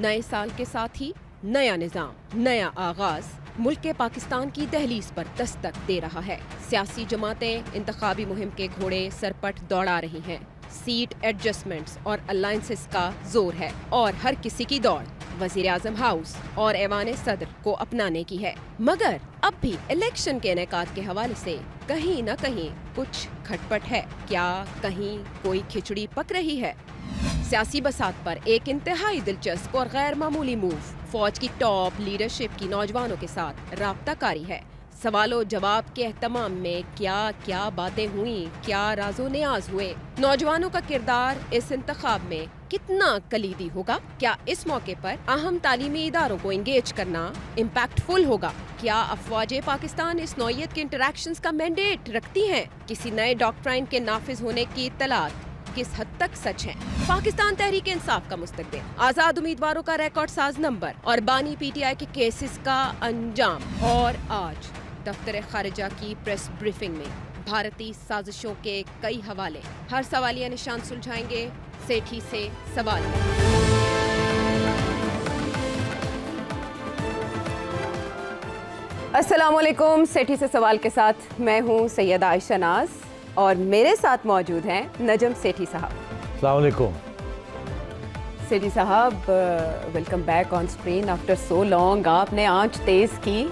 नए साल के साथ ही नया निजाम, नया आगाज मुल्क के पाकिस्तान की दहलीज पर दस्तक दे रहा है। सियासी जमातें इंतखाबी मुहिम के घोड़े सरपट दौड़ा रही हैं। सीट एडजस्टमेंट्स और अलायंसेस का जोर है और हर किसी की दौड़ वज़ीर-ए-आज़म हाउस और ऐवान सदर को अपनाने की है। मगर अब भी इलेक्शन के इनेकाद के हवाले से कहीं न कहीं कुछ खटपट है। क्या कहीं कोई खिचड़ी पक रही है? सियासी बसात पर एक इंतहाई दिलचस्प और गैर मामूली मूव फौज की टॉप लीडरशिप की नौजवानों के साथ राब्ताकारी है। सवालों जवाब के एहतमाम में क्या क्या बातें हुई, क्या राजो नियाज हुए, नौजवानों का किरदार इस इंतखाब में कितना कलीदी होगा? क्या इस मौके पर अहम तालीमी इदारों को इंगेज करना इम्पैक्टफुल होगा? क्या अफवाज पाकिस्तान इस नौयत के इंटरैक्शंस का मैंडेट रखती हैं? किसी नए डॉक्ट्राइन के नाफिज होने की इत्तलात किस हद तक सच है? पाकिस्तान तहरीक इंसाफ का मुस्तकबिल, आजाद उम्मीदवारों का रिकॉर्ड साज नंबर और बानी पीटीआई के केसेस का अंजाम। और आज दफ्तर खारिजा की प्रेस ब्रीफिंग में भारतीय साजिशों के कई हवाले, हर सवालिया निशान सुलझाएंगे सेठी से सवाल। अस्सलामुअलैकुम, सेठी से सवाल के साथ मैं हूँ सैयदा आयशा नाज और मेरे साथ मौजूद हैं नजम सेठी साहब। अस्सलाम वालेकुम। सेठी साहब, welcome back on screen after so long. आपने आंच तेज की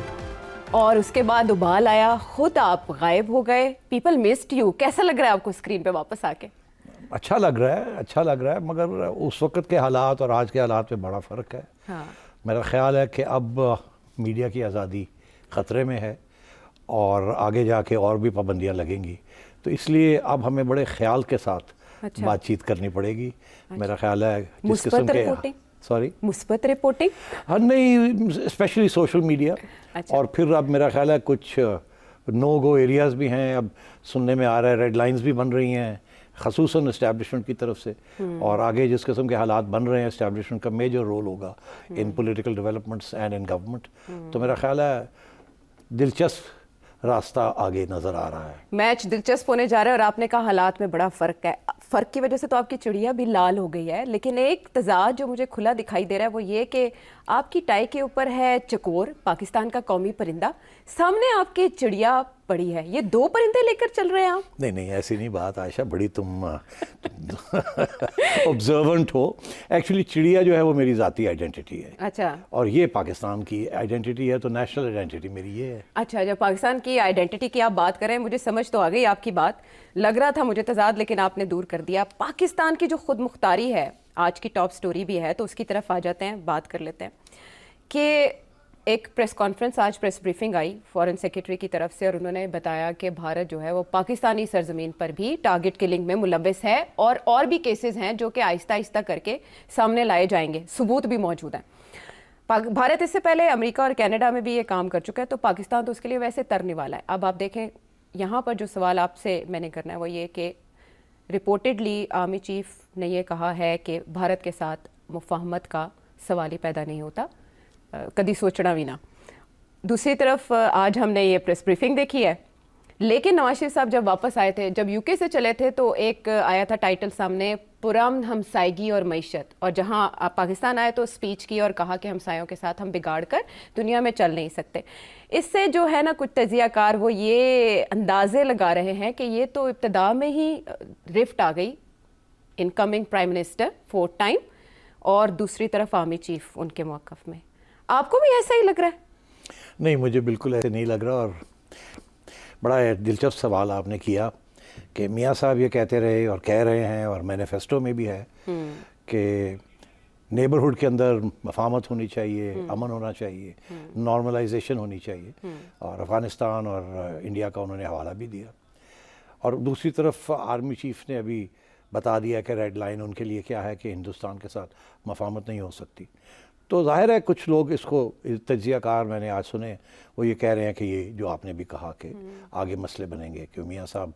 और उसके बाद उबाल आया, खुद आप गायब हो गए। People missed you. कैसा लग रहा है आपको स्क्रीन पे वापस आके? अच्छा लग रहा है, मगर उस वक्त के हालात और आज के हालात में बड़ा फ़र्क है। हाँ। मेरा ख्याल है कि अब मीडिया की आज़ादी ख़तरे में है और आगे जाके और भी पाबंदियाँ लगेंगी, तो इसलिए अब हमें बड़े ख्याल के साथ बातचीत करनी पड़ेगी। मेरा ख्याल है जिस किस्म के मुस्बत रिपोर्टिंग, हाँ नहीं, स्पेशली सोशल मीडिया। और फिर अब मेरा ख्याल है कुछ नो गो एरियाज़ भी हैं, अब सुनने में आ रहा है रेड लाइंस भी बन रही हैं ख़ुसूसन इस्टेब्लिशमेंट की तरफ से। और आगे जिस किस्म के हालात बन रहे हैं, इस्टेब्लिशमेंट का मेजर रोल होगा इन political developments and in government. तो मेरा ख्याल है दिलचस्प रास्ता आगे नजर आ रहा है। मैच दिलचस्प होने जा रहा है और आपने कहा हालात में बड़ा फ़र्क है। फ़र्क की वजह से तो आपकी चिड़िया भी लाल हो गई है, लेकिन एक तजाद जो मुझे खुला दिखाई दे रहा है वो ये कि आपकी टाई के ऊपर है चकोर, पाकिस्तान का कौमी परिंदा, सामने आपकी चिड़िया पड़ी है। ये दो परिंदे लेकर चल रहे हैं आप? नहीं, ऐसी नहीं बात आयशा, बड़ी तुम ऑब्जर्वेंट हो। एक्चुअली चिड़िया जो है वो मेरी ज़ाती आइडेंटिटी है। अच्छा। और ये पाकिस्तान की आइडेंटिटी है, तो नेशनल आइडेंटिटी मेरी ये है। अच्छा, जब पाकिस्तान की आइडेंटिटी की आप बात करें, मुझे समझ तो आ गई आपकी बात। लग रहा था मुझे तजाद, लेकिन आपने दूर कर दिया। पाकिस्तान की जो खुद मुख्तारी है, आज की टॉप स्टोरी भी है, तो उसकी तरफ आ जाते हैं, बात कर लेते हैं कि एक प्रेस कॉन्फ्रेंस, आज प्रेस ब्रीफिंग आई फॉरेन सेक्रेटरी की तरफ से, और उन्होंने बताया कि भारत जो है वो पाकिस्तानी सरजमीन पर भी टारगेट किलिंग में मुलव्वस है और भी केसेस हैं जो कि आहिस्ता आहिस्ता करके सामने लाए जाएंगे, सबूत भी मौजूद हैं। भारत इससे पहले अमेरिका और कनाडा में भी ये काम कर चुका है, तो पाकिस्तान तो उसके लिए वैसे तरने वाला है। अब आप देखें, यहाँ पर जो सवाल आपसे मैंने करना है वो ये कि रिपोर्टेडली आर्मी चीफ ने ये कहा है कि भारत के साथ मुफाहमत का सवाल ही पैदा नहीं होता, कभी सोचना भी ना। दूसरी तरफ आज हमने ये प्रेस ब्रीफिंग देखी है, लेकिन नवाज शरीफ साहब जब वापस आए थे, जब यूके से चले थे, तो एक आया था टाइटल सामने, पुरअमन हमसायगी और मईशत, और जहां पाकिस्तान आए तो स्पीच की और कहा कि हमसायों के साथ हम बिगाड़ कर दुनिया में चल नहीं सकते। इससे जो है ना, कुछ तजियाकार वो ये अंदाजे लगा रहे हैं कि ये तो इब्तदा में ही रिफ्ट आ गई, incoming prime minister 4th time, और दूसरी तरफ आर्मी चीफ उनके मौक़िफ़ में। आपको भी ऐसा ही लग रहा है? नहीं, मुझे बिल्कुल ऐसे नहीं लग रहा। और बड़ा दिलचस्प सवाल आपने किया कि मियाँ साहब ये कहते रहे और कह रहे हैं, और मैनिफेस्टो में भी है कि नेबरहुड के अंदर मफाहमत होनी चाहिए, अमन होना चाहिए, नॉर्मलाइजेशन होनी चाहिए, और अफ़गानिस्तान और इंडिया का उन्होंने हवाला भी दिया। और दूसरी तरफ आर्मी चीफ ने अभी बता दिया कि रेड लाइन उनके लिए क्या है कि हिंदुस्तान के साथ मफाहमत नहीं हो सकती। तो जाहिर है कुछ लोग इसको, तजियाकार मैंने आज सुने, वो ये कह रहे हैं कि ये जो आपने भी कहा कि आगे मसले बनेंगे, कि मियाँ साहब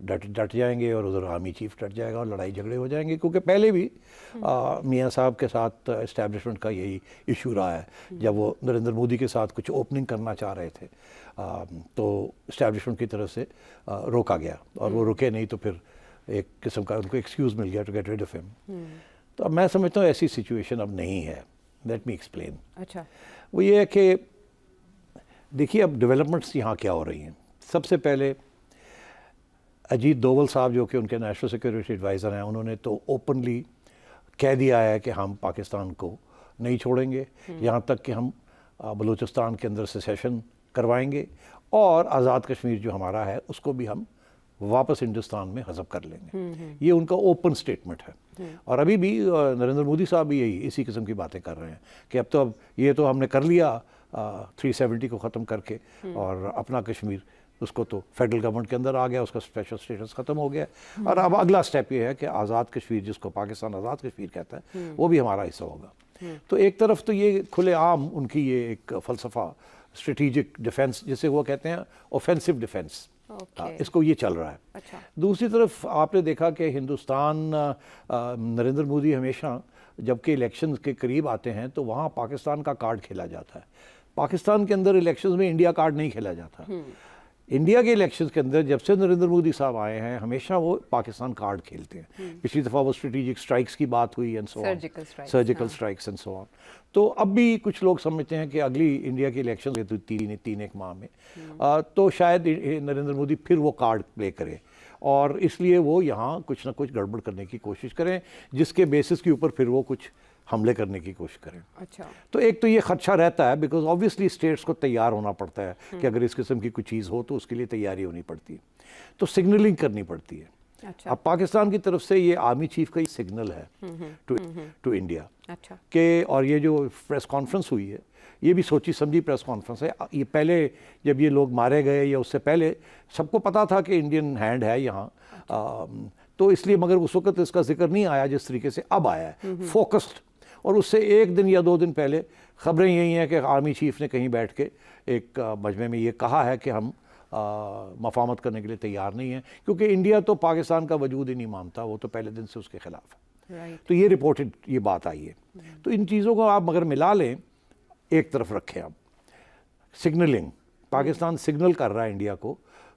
डट जाएंगे और उधर आर्मी चीफ डट जाएगा और लड़ाई झगड़े हो जाएंगे, क्योंकि पहले भी मियाँ साहब के साथ इस्टेब्लिशमेंट का यही इशू रहा है। जब वो नरेंद्र मोदी के साथ कुछ ओपनिंग करना चाह रहे थे तो इस्टेब्लिशमेंट की तरफ से रोका गया, और वो रुके नहीं, तो फिर एक किस्म का उनको एक्सक्यूज़ मिल गया to get rid of him. तो अब मैं समझता हूँ ऐसी सिचुएशन अब नहीं है। Let me explain. अच्छा। वो ये है कि देखिए अब डेवलपमेंट्स यहाँ क्या हो रही हैं। सबसे पहले अजीत डोवल साहब जो कि उनके नेशनल सिक्योरिटी एडवाइज़र हैं, उन्होंने तो ओपनली कह दिया है कि हम पाकिस्तान को नहीं छोड़ेंगे, यहाँ तक कि हम बलूचिस्तान के अंदर सेसेशन करवाएंगे और आज़ाद कश्मीर जो हमारा है उसको भी हम वापस हिंदुस्तान में हज़ब कर लेंगे। ये उनका ओपन स्टेटमेंट है। और अभी भी नरेंद्र मोदी साहब भी यही इसी किस्म की बातें कर रहे हैं कि अब ये तो हमने कर लिया 370 को ख़त्म करके, और अपना कश्मीर उसको तो फेडरल गवर्नमेंट के अंदर आ गया, उसका स्पेशल स्टेटस ख़त्म हो गया, और अब अगला स्टेप ये है कि आज़ाद कश्मीर, जिसको पाकिस्तान आज़ाद कश्मीर कहता है, वो भी हमारा हिस्सा होगा। तो एक तरफ तो ये खुलेआम उनकी ये एक फ़लसफ़ा स्ट्रेटिजिक डिफेंस, जिसे वो कहते हैं ऑफेंसिव डिफेंस, इसको ये चल रहा है। अच्छा। दूसरी तरफ आपने देखा कि हिंदुस्तान, नरेंद्र मोदी हमेशा जबकि इलेक्शंस के करीब आते हैं तो वहाँ पाकिस्तान का कार्ड खेला जाता है। पाकिस्तान के अंदर इलेक्शंस में इंडिया कार्ड नहीं खेला जाता। इंडिया के इलेक्शंस के अंदर जब से नरेंद्र मोदी साहब आए हैं हमेशा वो पाकिस्तान कार्ड खेलते हैं। पिछली दफ़ा वो स्ट्रेटेजिक स्ट्राइक्स की बात हुई and so on, surgical strikes and so on. तो अब भी कुछ लोग समझते हैं कि अगली इंडिया की इलेक्शन तो तीन एक माह में तो शायद नरेंद्र मोदी फिर वो कार्ड प्ले करे, और इसलिए वो यहाँ कुछ ना कुछ गड़बड़ करने की कोशिश करें, जिसके बेसिस के ऊपर फिर वो कुछ हमले करने की कोशिश करें। अच्छा। तो एक तो ये खदशा रहता है, बिकॉज ऑब्वियसली स्टेट्स को तैयार होना पड़ता है कि अगर इस किस्म की कोई चीज़ हो तो उसके लिए तैयारी होनी पड़ती है, तो सिग्नलिंग करनी पड़ती है। अच्छा। अब पाकिस्तान की तरफ से ये आर्मी चीफ का ही सिग्नल है टू इंडिया। अच्छा। के और ये जो प्रेस कॉन्फ्रेंस हुई है ये भी सोची समझी प्रेस कॉन्फ्रेंस है। ये पहले जब ये लोग मारे गए या उससे पहले सबको पता था कि इंडियन हैंड है यहाँ। तो इसलिए, मगर उस वक्त इसका जिक्र नहीं आया जिस तरीके से अब आया है, फोकस्ड। और उससे एक दिन या 2 दिन पहले खबरें यही हैं कि आर्मी चीफ ने कहीं बैठ के एक मजमे में ये कहा है कि हम मफामत करने के लिए तैयार नहीं हैं, क्योंकि इंडिया तो पाकिस्तान का वजूद ही नहीं मानता, वो तो पहले दिन से उसके खिलाफ है। तो ये रिपोर्टेड ये बात आई है। तो इन चीज़ों को आप मगर मिला लें, एक तरफ रखें, आप सिग्नलिंग, पाकिस्तान सिग्नल कर रहा है इंडिया को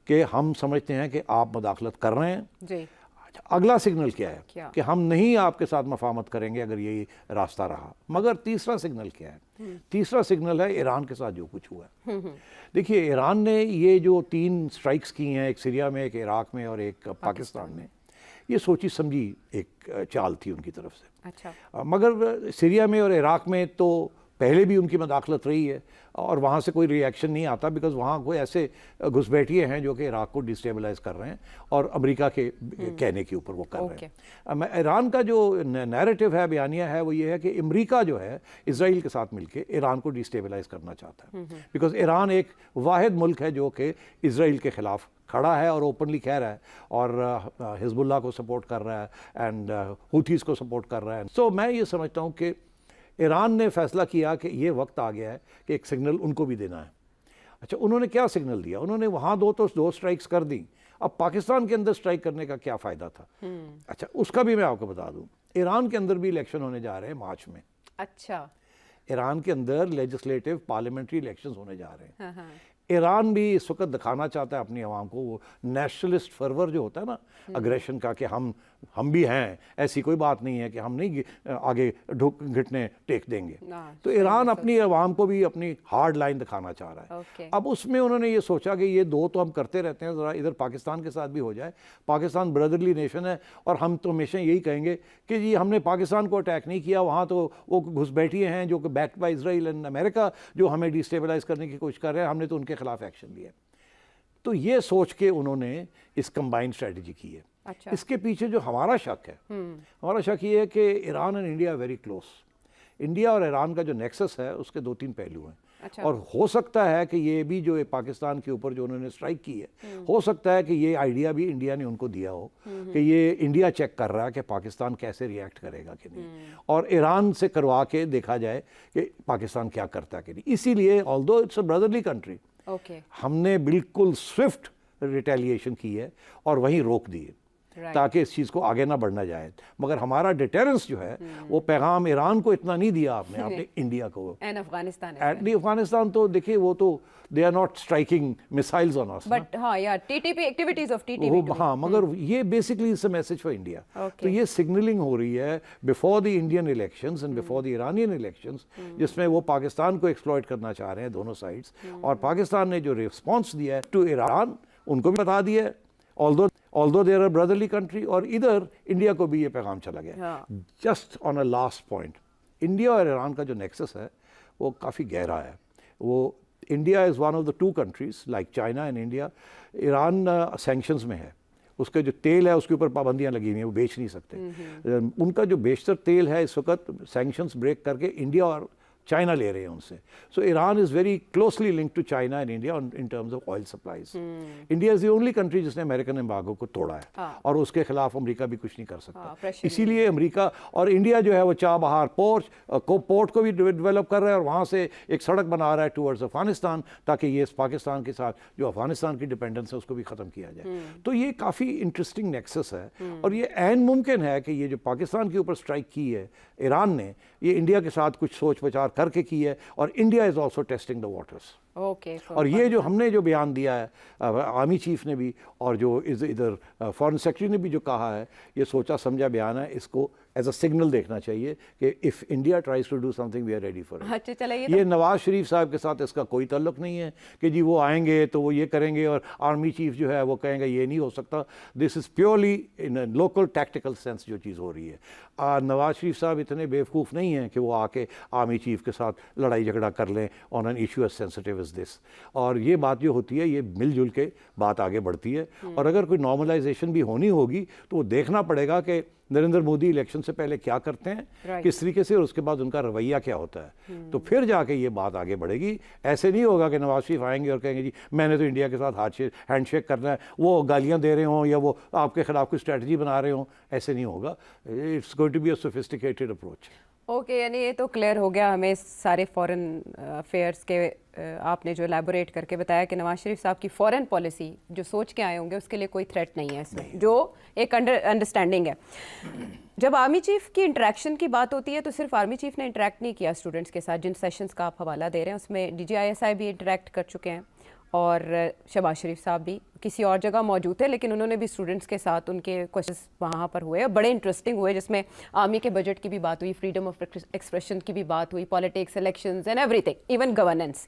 कि हम समझते हैं कि आप मुदाखलत कर रहे हैं जी। अगला सिग्नल क्या है कि हम नहीं आपके साथ मफामत करेंगे अगर यही रास्ता रहा। मगर तीसरा सिग्नल क्या है? तीसरा सिग्नल है ईरान के साथ जो कुछ हुआ है। देखिए, ईरान ने ये जो 3 स्ट्राइक्स की हैं, एक सीरिया में, एक इराक में और एक पाकिस्तान में, ये सोची समझी एक चाल थी उनकी तरफ से। अच्छा। मगर सीरिया में और इराक में तो पहले भी उनकी मदाखलत रही है और वहाँ से कोई रिएक्शन नहीं आता, बिकॉज वहाँ कोई ऐसे घुसपैठिए हैं जो कि इराक को डिस्टेबलाइज कर रहे हैं और अमेरिका के कहने के ऊपर वो कर रहे हैं। ईरान का जो नैरेटिव है, बयानिया है, वो ये है कि अमेरिका जो है इजराइल के साथ मिलके ईरान को डिस्टेबलाइज करना चाहता है, बिकॉज ईरान एक वाहिद मुल्क है जो कि इजराइल के ख़िलाफ़ खड़ा है और ओपनली कह रहा है और हिजबुल्लाह को सपोर्ट कर रहा है एंड हुथीज़ को सपोर्ट कर रहा है। सो मैं ये समझता हूँ कि ईरान ने फैसला किया कि ये वक्त आ गया है कि एक सिग्नल उनको भी देना है। अच्छा, उन्होंने क्या सिग्नल दिया? उन्होंने वहाँ 2 स्ट्राइक्स कर दी। अब पाकिस्तान के अंदर स्ट्राइक करने का क्या फ़ायदा था? अच्छा, उसका भी मैं आपको बता दूँ, ईरान के अंदर भी इलेक्शन होने जा रहे हैं मार्च में। अच्छा। ईरान के अंदर लेजिस्लेटिव पार्लियामेंट्री इलेक्शंस होने जा रहे हैं। ईरान भी इस वक्त दिखाना चाहता है अपनी आवाम को वो नेशनलिस्ट फर्वर जो होता है ना, अग्रेशन का, कि हम भी हैं, ऐसी कोई बात नहीं है कि हम नहीं आगे घुटने टेक देंगे। तो ईरान अपनी आवाम को भी अपनी हार्ड लाइन दिखाना चाह रहा है। अब उसमें उन्होंने ये सोचा कि ये 2 तो हम करते रहते हैं, ज़रा इधर पाकिस्तान के साथ भी हो जाए। पाकिस्तान ब्रदरली नेशन है और हम तो हमेशा यही कहेंगे कि जी हमने पाकिस्तान को अटैक नहीं किया, वहाँ तो वो घुसपैठिए हैं जो कि backed by Israel and America जो हमें डिस्टेबलाइज करने की कोशिश कर रहे हैं, हमने तो उनके खिलाफ एक्शन लिया। तो ये सोच के उन्होंने इस कंबाइंड स्ट्रेटजी की है। अच्छा। इसके पीछे जो हमारा शक है, हमारा शक ये है कि Iran and India very close. India और ईरान का जो नेक्सस है उसके 2-3 पहलू हैं। अच्छा। और हो सकता है कि ये भी जो पाकिस्तान के ऊपर जो उन्होंने स्ट्राइक की है, हो सकता है कि ये आइडिया भी इंडिया ने उनको दिया हो कि ये इंडिया चेक कर रहा है कि पाकिस्तान कैसे रिएक्ट करेगा कि नहीं, और ईरान से करवा के देखा जाए कि पाकिस्तान क्या करता है कि नहीं। इसीलिए although it's a brotherly country, हमने बिल्कुल स्विफ्ट रिटेलिएशन की है और वहीं रोक दिए। ताकि इस चीज़ को आगे ना बढ़ना जाए। मगर हमारा डिटेरेंस जो है वो पैगाम ईरान को इतना नहीं दिया आपने इंडिया को। एंड अफगानिस्तान अफगानिस्तान तो देखिए वो तो they are not striking missiles on us, but हाँ यार टीटीपी एक्टिविटीज ऑफ टीटीपी हाँ, मगर ये basically it's a message for India. तो ये सिग्नलिंग हो रही है before the Indian elections and before the Iranian elections, जिसमें वो पाकिस्तान को एक्सप्लॉइट करना चाह रहे हैं दोनों साइड्स। और पाकिस्तान ने जो रिस्पॉन्स दिया है टू ईरान उनको भी बता दिया है, although they're a brotherly country, और इधर इंडिया को भी ये पैगाम चला गया। Just on a last point, India और ईरान का जो नेक्सस है वो काफ़ी गहरा है। वो India is one of the two countries like China and India. Iran sanctions में है, उसके जो तेल है उसके ऊपर पाबंदियां लगी हुई हैं, वो बेच नहीं सकते। उनका जो बेशतर तेल है इस वक्त सैंक्शंस ब्रेक करके इंडिया और चाइना ले रहे हैं उनसे। So Iran is very closely linked to China and India in terms of oil supplies. India is the only country जिसने अमेरिकन एम्बार्गो को तोड़ा है, और उसके खिलाफ अमेरिका भी कुछ नहीं कर सकता। इसीलिए अमेरिका और इंडिया जो है वो चाबहार पोर्ट को भी डेवलप कर रहा है, और वहाँ से एक सड़क बना रहा है टूवर्ड्स अफगानिस्तान, ताकि ये पाकिस्तान के साथ जो अफगानिस्तान की डिपेंडेंस है उसको भी ख़त्म किया जाए। तो ये काफ़ी इंटरेस्टिंग नेक्सस है, और ये ऐन मुमकिन है कि ये जो पाकिस्तान के ऊपर स्ट्राइक की है ईरान ने, ये इंडिया के साथ कुछ सोच विचार करके की है, और India is also testing the waters. और ये जो हमने जो बयान दिया है आर्मी चीफ ने भी, और जो इधर फॉरेन सेक्रेटरी ने भी जो कहा है, ये सोचा समझा बयान है, इसको एज अ सिग्नल देखना चाहिए कि if India tries to do something we are ready for it. अच्छा चलिए, ये नवाज शरीफ साहब के साथ इसका कोई ताल्लुक नहीं है कि जी वो आएंगे तो वो ये करेंगे और आर्मी चीफ जो है वो कहेंगे ये नहीं हो सकता। This is purely in local tactical sense जो चीज़ हो रही है। नवाज शरीफ साहब इतने बेवकूफ़ नहीं हैं कि वो आके आर्मी चीफ के साथ लड़ाई झगड़ा कर लें on an issue as sensitive as this. और ये बात जो होती है ये मिलजुल के बात आगे बढ़ती है, और अगर कोई नॉर्मलाइजेशन भी होनी होगी तो वो देखना पड़ेगा कि नरेंद्र मोदी इलेक्शन से पहले क्या करते हैं, किस तरीके से, और उसके बाद उनका रवैया क्या होता है, तो फिर जाके ये बात आगे बढ़ेगी। ऐसे नहीं होगा कि नवाज शरीफ आएंगे और कहेंगे जी मैंने तो इंडिया के साथ हैंडशेक करना है, वो गालियां दे रहे हों या वो आपके खिलाफ कोई स्ट्रैटेजी बना रहे हों, ऐसे नहीं होगा। It's going to be a sophisticated approach. Okay, यानी ये तो क्लियर हो गया हमें सारे फॉरेन अफेयर्स के। आपने जो एलैबोरेट करके बताया कि नवाज शरीफ साहब की फॉरेन पॉलिसी जो सोच के आए होंगे उसके लिए कोई थ्रेट नहीं है इसमें, जो एक अंडरस्टैंडिंग है। जब आर्मी चीफ की इंटरेक्शन की बात होती है तो सिर्फ आर्मी चीफ ने इंटरेक्ट नहीं किया स्टूडेंट्स के साथ, जिन सेशंस का आप हवाला दे रहे हैं उसमें DGISI भी इंटरेक्ट कर चुके हैं, और शहबाज शरीफ साहब भी किसी और जगह मौजूद थे, लेकिन उन्होंने भी स्टूडेंट्स के साथ उनके क्वेश्चंस वहाँ पर हुए, बड़े इंटरेस्टिंग हुए, जिसमें आर्मी के बजट की भी बात हुई, फ्रीडम ऑफ एक्सप्रेशन की भी बात हुई, politics, elections and everything, even governance.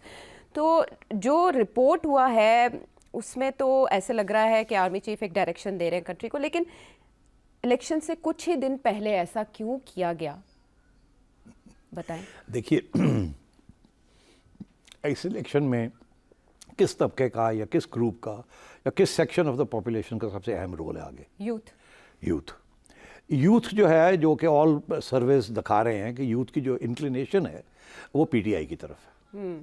तो जो रिपोर्ट हुआ है उसमें तो ऐसे लग रहा है कि आर्मी चीफ एक डायरेक्शन दे रहे हैं कंट्री को, लेकिन इलेक्शन से कुछ ही दिन पहले ऐसा क्यों किया गया, बताएं। देखिए इस इलेक्शन में किस तबके का या किस ग्रुप का या किस सेक्शन ऑफ द पॉपुलेशन का सबसे अहम रोल है आगे? यूथ जो है, जो कि ऑल सर्वेस दिखा रहे हैं कि यूथ की जो इंक्लिनेशन है वो PTI की तरफ है।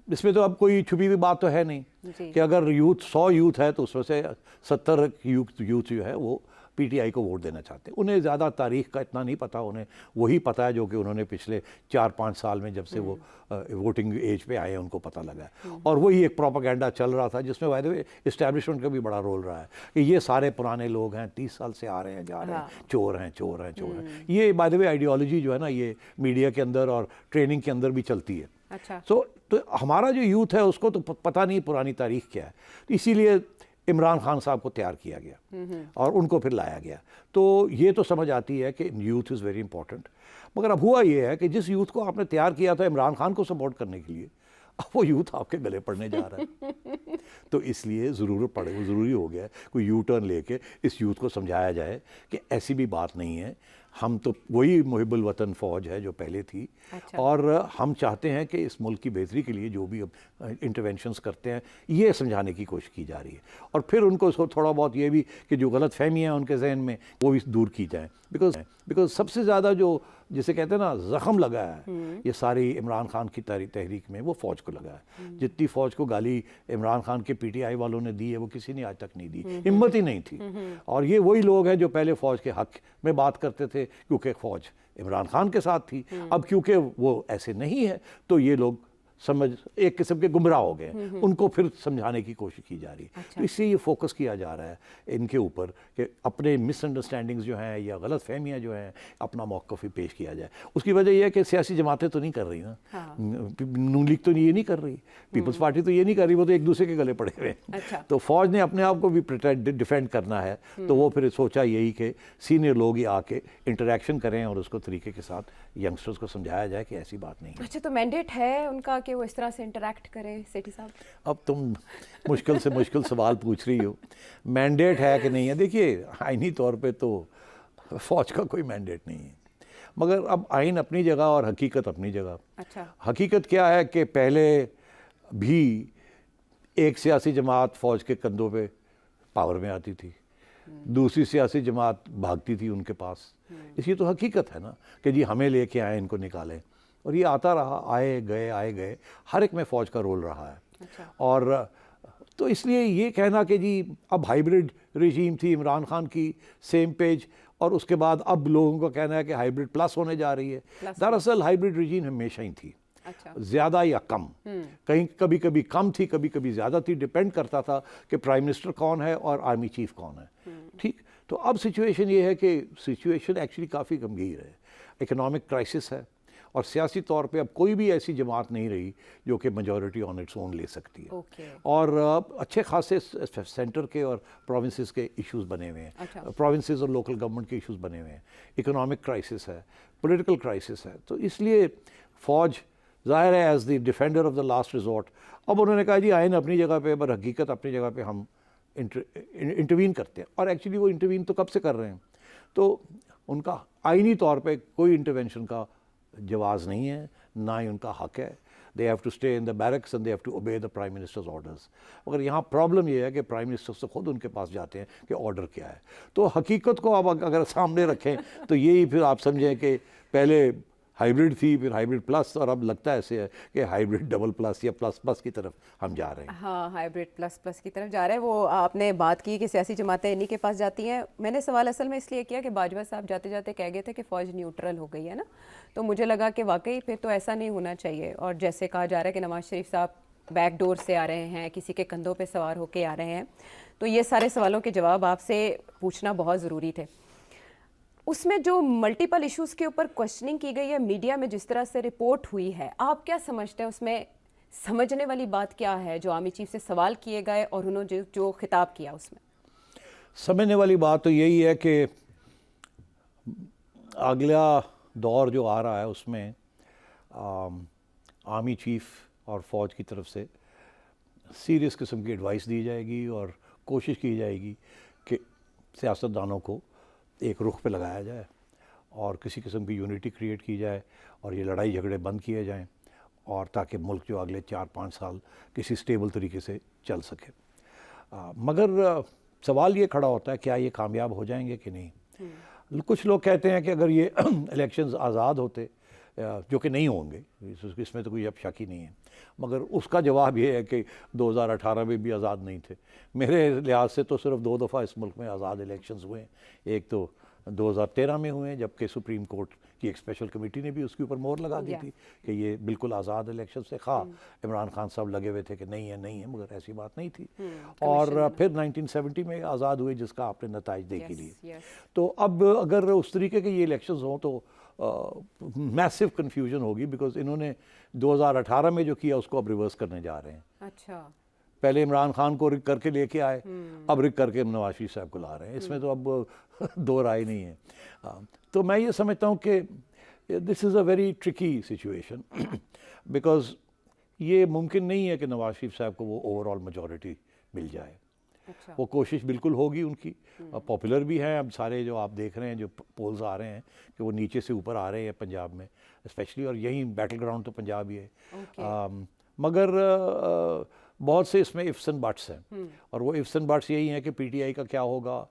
इसमें तो अब कोई छुपी हुई बात तो है नहीं कि अगर 100 यूथ है तो उसमें से 70 यूथ जो है वो PTI को वोट देना चाहते हैं। उन्हें ज़्यादा तारीख का इतना नहीं पता, उन्हें वही पता है जो कि उन्होंने पिछले 4-5 साल में जब से वो वोटिंग एज पे आए उनको पता लगा है। और वही एक प्रोपेगेंडा चल रहा था जिसमें वायदे में इस्टेब्लिशमेंट का भी बड़ा रोल रहा है कि ये सारे पुराने लोग हैं, 30 साल से आ रहे हैं जा रहे हैं, चोर हैं चोर हैं चोर हैं। ये बाय द वे आइडियोलॉजी जो है ना, ये मीडिया के अंदर और ट्रेनिंग के अंदर भी चलती है। अच्छा। तो हमारा जो यूथ है उसको तो पता नहीं पुरानी तारीख क्या है, तो इसीलिए इमरान खान साहब को तैयार किया गया और उनको फिर लाया गया। तो ये तो समझ आती है कि यूथ इज़ वेरी इंपॉर्टेंट। मगर अब हुआ ये है कि जिस यूथ को आपने तैयार किया था इमरान खान को सपोर्ट करने के लिए, अब वो यूथ आपके गले पड़ने जा रहा है। तो इसलिए ज़रूरी हो गया है कोई यू टर्न लेके इस यूथ को समझाया जाए कि ऐसी भी बात नहीं है, हम तो वही मुहिबुल वतन फ़ौज है जो पहले थी। अच्छा। और हम चाहते हैं कि इस मुल्क की बेहतरी के लिए जो भी अब इंटरवेंशंस करते हैं ये समझाने की कोशिश की जा रही है, और फिर उनको थोड़ा बहुत ये भी कि जो गलत फहमियाँ हैं उनके जहन में वो भी दूर की जाएँ। बिकॉज सबसे ज़्यादा जो जिसे कहते हैं ना ज़ख्म लगा है ये सारी इमरान खान की तहरीक में, वो फ़ौज को लगा है। जितनी फ़ौज को गाली इमरान खान के PTI वालों ने दी है वो किसी ने आज तक नहीं दी, हिम्मत ही नहीं थी। और ये वही लोग हैं जो पहले फ़ौज के हक़ में बात करते थे क्योंकि फ़ौज इमरान खान के साथ थी। अब क्योंकि वो ऐसे नहीं है तो ये लोग समझ एक किस्म के गुमराह हो गए, उनको फिर समझाने की कोशिश की जा रही है। अच्छा। तो इसलिए ये फोकस किया जा रहा है इनके ऊपर कि अपने मिसअंडरस्टैंडिंग्स जो हैं या गलत फहमियाँ जो हैं अपना मौक़िफ़ भी पेश किया जाए। उसकी वजह यह है कि सियासी जमातें तो नहीं कर रही ना, हाँ। नून लीग तो ये नहीं कर रही, पीपल्स पार्टी तो ये नहीं कर रही, वो तो एक दूसरे के गले पड़े हुए हैं। अच्छा। तो फौज ने अपने आप को भी डिफेंड करना है, तो वो फिर सोचा यही कि सीनियर लोग ही आके इंटरेक्शन करें और उसको तरीके के साथ यंगस्टर्स को समझाया जाए कि ऐसी बात नहीं है। अच्छा, तो मैंडेट है उनका कि वो इस तरह से इंटरेक्ट करें सेठी साहब? अब तुम मुश्किल से मुश्किल सवाल पूछ रही हो, मैंडेट है कि नहीं है। देखिए, आइनी तौर पे तो फ़ौज का कोई मैंडेट नहीं है, मगर अब आइन अपनी जगह और हकीकत अपनी जगह। अच्छा। हकीकत क्या है कि पहले भी एक सियासी जमात फ़ौज के कंधों पे पावर में आती थी, दूसरी सियासी जमात भागती थी उनके पास। इसकी तो हकीकत है ना कि जी हमें लेके आए, इनको निकालें, और ये आता रहा, आए गए, हर एक में फ़ौज का रोल रहा है। अच्छा। और तो इसलिए ये कहना कि जी अब हाइब्रिड रजीम थी इमरान खान की, सेम पेज, और उसके बाद अब लोगों का कहना है कि हाइब्रिड प्लस होने जा रही है। दरअसल हाइब्रिड रजीम हमेशा ही थी, अच्छा। ज़्यादा या कम, कहीं कभी कभी कम थी, कभी कभी ज़्यादा थी, डिपेंड करता था कि प्राइम मिनिस्टर कौन है और आर्मी चीफ कौन है। ठीक, तो अब सिचुएशन ये है कि सिचुएशन एक्चुअली काफ़ी गंभीर है, इकोनॉमिक क्राइसिस है, और सियासी तौर पे अब कोई भी ऐसी जमात नहीं रही जो कि मेजॉरिटी ऑन इट्स ओन ले सकती है। ओके। और अच्छे खासे सेंटर के और प्रोविंसेस के इश्यूज बने हुए हैं। अच्छा। प्रोविंसेस और लोकल गवर्नमेंट के इश्यूज बने हुए हैं, इकोनॉमिक क्राइसिस है, पॉलिटिकल क्राइसिस है। तो इसलिए फ़ौज ज़ाहिर है as the defender of the last resort, अब उन्होंने कहा जी आइन अपनी जगह पे, पर हकीकत अपनी जगह पे हम इंटरवीन करते हैं। और एक्चुअली वो इंटरवीन तो कब से कर रहे हैं, तो उनका आइनी तौर पे कोई इंटरवेंशन का जवाज़ नहीं है, ना ही उनका हक है। They have to stay in the barracks and they have to obey the prime minister's orders. मगर यहाँ प्रॉब्लम ये है कि प्राइम मिनिस्टर से खुद उनके पास जाते हैं कि ऑर्डर क्या है। तो हकीकत को आप अगर सामने रखें तो यही फिर आप समझें कि पहले हाइब्रिड थी, फिर हाइब्रिड प्लस, और अब लगता है ऐसे है कि हाइब्रिड डबल प्लस या प्लस प्लस की तरफ हम जा रहे हैं। हाँ, हाइब्रिड प्लस प्लस की तरफ जा रहा है। वो आपने बात की कि सियासी जमातें इन्हीं के पास जाती हैं। मैंने सवाल असल में इसलिए किया कि बाजवा साहब जाते जाते कह गए थे कि फ़ौज न्यूट्रल हो गई है ना, तो मुझे लगा कि वाकई फिर तो ऐसा नहीं होना चाहिए। और जैसे कहा जा रहा है कि नवाज शरीफ साहब बैक डोर से आ रहे हैं, किसी के कंधों पे सवार होके आ रहे हैं, तो ये सारे सवालों के जवाब आपसे पूछना बहुत ज़रूरी थे। उसमें जो मल्टीपल इश्यूज़ के ऊपर क्वेश्चनिंग की गई है, मीडिया में जिस तरह से रिपोर्ट हुई है, आप क्या समझते हैं उसमें समझने वाली बात क्या है? जो आर्मी चीफ से सवाल किए गए और उन्होंने जो खिताब किया उसमें समझने वाली बात तो यही है कि अगला दौर जो आ रहा है उसमें आर्मी चीफ और फ़ौज की तरफ से सीरियस किस्म की एडवाइस दी जाएगी और कोशिश की जाएगी कि सियासतदानों को एक रुख पे लगाया जाए और किसी किस्म की यूनिटी क्रिएट की जाए और ये लड़ाई झगड़े बंद किए जाएं, और ताकि मुल्क जो अगले 4-5 साल किसी स्टेबल तरीके से चल सके। मगर सवाल ये खड़ा होता है क्या ये कामयाब हो जाएंगे कि नहीं। कुछ लोग कहते हैं कि अगर ये इलेक्शंस आज़ाद होते, जो कि नहीं होंगे, इसमें तो कोई अब शक ही नहीं है, मगर उसका जवाब ये है कि 2018 में भी आज़ाद नहीं थे। मेरे लिहाज से तो सिर्फ 2 दफ़ा इस मुल्क में आज़ाद इलेक्शंस हुए। एक तो 2013 में हुए जबकि सुप्रीम कोर्ट की एक स्पेशल कमेटी ने भी उसके ऊपर मोहर लगा दी थी कि ये बिल्कुल आज़ाद इलेक्शन से। इमरान खान साहब लगे हुए थे कि नहीं है, मगर ऐसी बात नहीं थी। और फिर 1970 में आज़ाद हुए जिसका आपने नताइज देख ही लिए। तो अब अगर उस तरीके के ये इलेक्शंस हों तो मैसिव कन्फ्यूजन होगी, बिकॉज इन्होंने 2018 में जो किया उसको अब रिवर्स करने जा रहे हैं। अच्छा, पहले इमरान खान को रिक करके लेके आए, अब रिक करके नवाज शरीफ साहब को ला रहे हैं। इसमें तो अब दो राय नहीं है। तो मैं ये समझता हूँ कि this is a very tricky situation, because ये मुमकिन नहीं है कि नवाज शरीफ साहब को वो ओवरऑल मेजॉरिटी मिल जाए। अच्छा। वो कोशिश बिल्कुल होगी उनकी, पॉपुलर भी हैं। अब सारे जो आप देख रहे हैं जो पोल्स आ रहे हैं कि वो नीचे से ऊपर आ रहे हैं पंजाब में स्पेशली, और यही बैटल ग्राउंड तो पंजाब ही है। मगर बहुत से इसमें इफ्स एंड बट्स हैं, और वो इफ्स एंड बट्स यही हैं कि पीटीआई का क्या होगा,